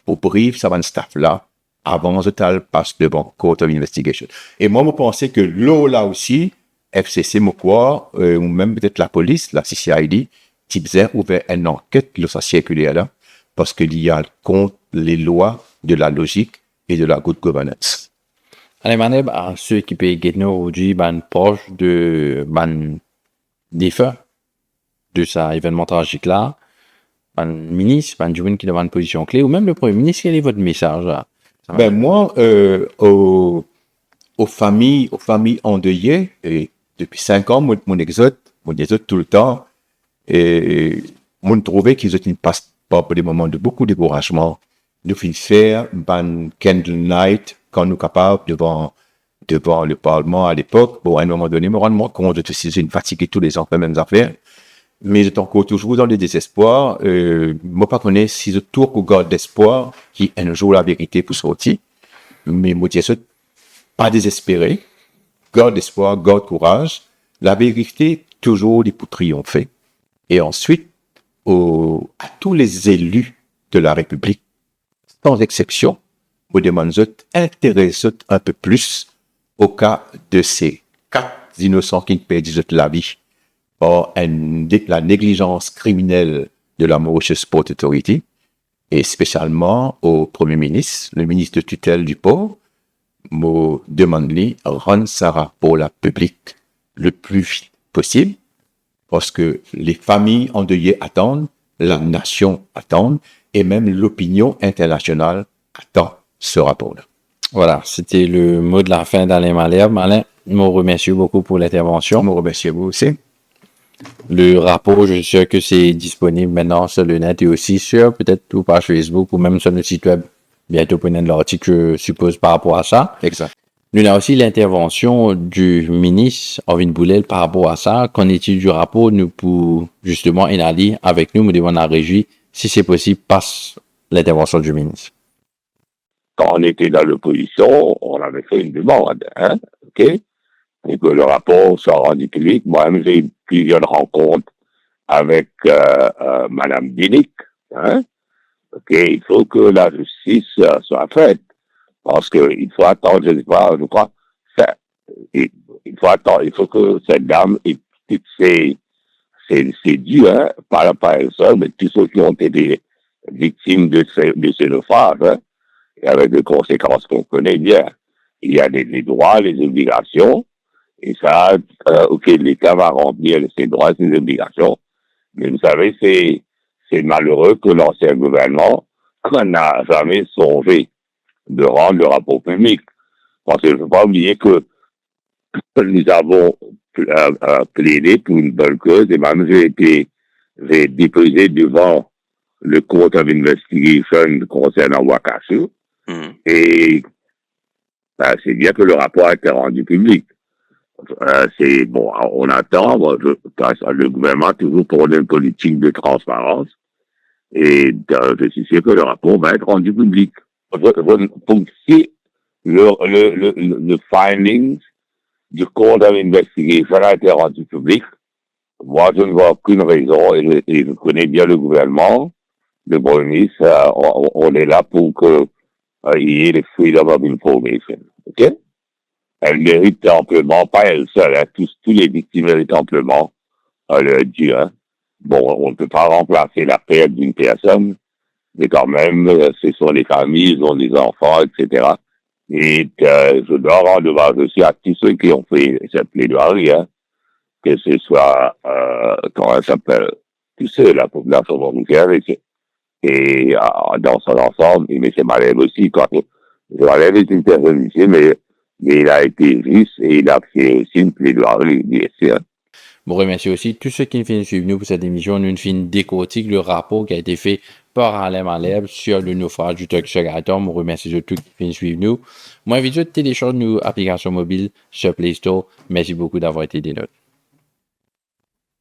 pour brief, ça va staff là, avant que tu passe devant Court of Investigation. Et moi, je pensais que là aussi, FCC, ou même peut-être la police, la CCID, qui faisait ouvert une enquête sur sa circulaire là, parce qu'il y a contre les lois de la logique et de la good governance.
Allez, Maneb, à ceux qui peuvent gagner aujourd'hui, proche de, des faits de cet événement tragique là, ministre, Juin qui est devant une position clé, ou même le Premier ministre, quel est votre message là?
Moi, aux familles endeuillées, et depuis 5 ans, mon exode tout le temps, et moi, je trouvais qu'ils ne passent pas pour des moments de beaucoup de découragement. Nous finissons faire un candle night quand nous sommes capables devant le Parlement à l'époque. Bon, à un moment donné, je me rends compte que c'est une fatigue tous les ans, les mêmes affaires. Mais j'étais encore toujours dans le désespoir. Moi, pas connais si je tourne au garde d'espoir, qui un jour la vérité pour sortir. Mais moi, je suis pas désespéré. Garde d'espoir, garde courage. La vérité, toujours, pour triompher. Et ensuite, à tous les élus de la République, sans exception, vous demandez d'intéressez un peu plus au cas de ces 4 innocents qui perdent la vie par la négligence criminelle de la Mauritius Port Authority, et spécialement au Premier ministre, le ministre de tutelle du port, me demande-lui rendre ça rapport la public le plus vite possible, parce que les familles endeuillées attendent, la nation attend, et même l'opinion internationale attend ce rapport-là.
Voilà, c'était le mot de la fin d'Alain Malherbe. Alain, je vous remercie beaucoup pour l'intervention.
Je vous remercie vous aussi.
Le rapport, je suis sûr que c'est disponible maintenant sur le net et aussi sur peut-être vos pages Facebook ou même sur notre site web. Bientôt pour un article, je suppose, par rapport à ça.
Exact.
Nous avons aussi l'intervention du ministre Orvin Boulel par rapport à ça. Qu'en est-il du rapport? Nous, pour justement analyser avec nous, nous devons la régie, si c'est possible, passe l'intervention du ministre.
Quand on était dans l'opposition, on avait fait une demande, hein, ok? Et que le rapport soit rendu public. Moi-même, j'ai eu plusieurs rencontres avec Madame Dinic, hein? Ok, il faut que la justice soit faite. Parce qu'il faut attendre, je sais pas, je crois, il faut attendre, il faut que cette dame ait toutes ses dû, hein, pas elle seule, mais tous ceux qui ont été victimes de ces naufrages, hein, et avec des conséquences qu'on connaît bien. Il y a les droits, les obligations, et ça, ok, l'État va remplir ses droits et ses obligations, mais vous savez, c'est malheureux que l'ancien gouvernement n'a jamais songé de rendre le rapport public. Parce qu'il ne faut pas oublier que nous avons plaidé pour une bonne cause, et même j'ai déposé devant le Court of Investigation concernant Wakassu, et c'est bien que le rapport a été rendu public. C'est bon, on attend, le gouvernement a toujours pour une politique de transparence, et je suis sûr que le rapport va être rendu public. Pour si le findings du Court of Investigation a été rendu public, moi je ne vois aucune raison, et je connais bien le gouvernement, le Premier ministre, on est là pour que il y ait le freedom of information. OK? Elle mérite amplement, pas elle seule, hein, tous les victimes méritent amplement le Dieu. Hein. Bon, on ne peut pas remplacer la perte d'une personne, mais quand même, ce sont les familles, ils ont des enfants, etc. Et je dois rendre hommage aussi à tous ceux qui ont fait cette plaidoirie, hein, que ce soit, comment elle s'appelle, tous ceux, la population marocaine, et dans son ensemble, et M. Malherbe aussi, quand Malherbe est une personne ici, mais il a été juste et il a fait aussi une plaidoirie, bien sûr.
Bon, remercie aussi tous ceux qui viennent suivre nous pour cette émission. Nous finissons décortique le rapport qui a été fait par Alain Malherbe sur le naufrage du Turkish Atom. Je remercie tous qui viennent suivre nous. Moi, je vous télécharge nos applications mobiles sur Play Store. Merci beaucoup d'avoir été des nôtres.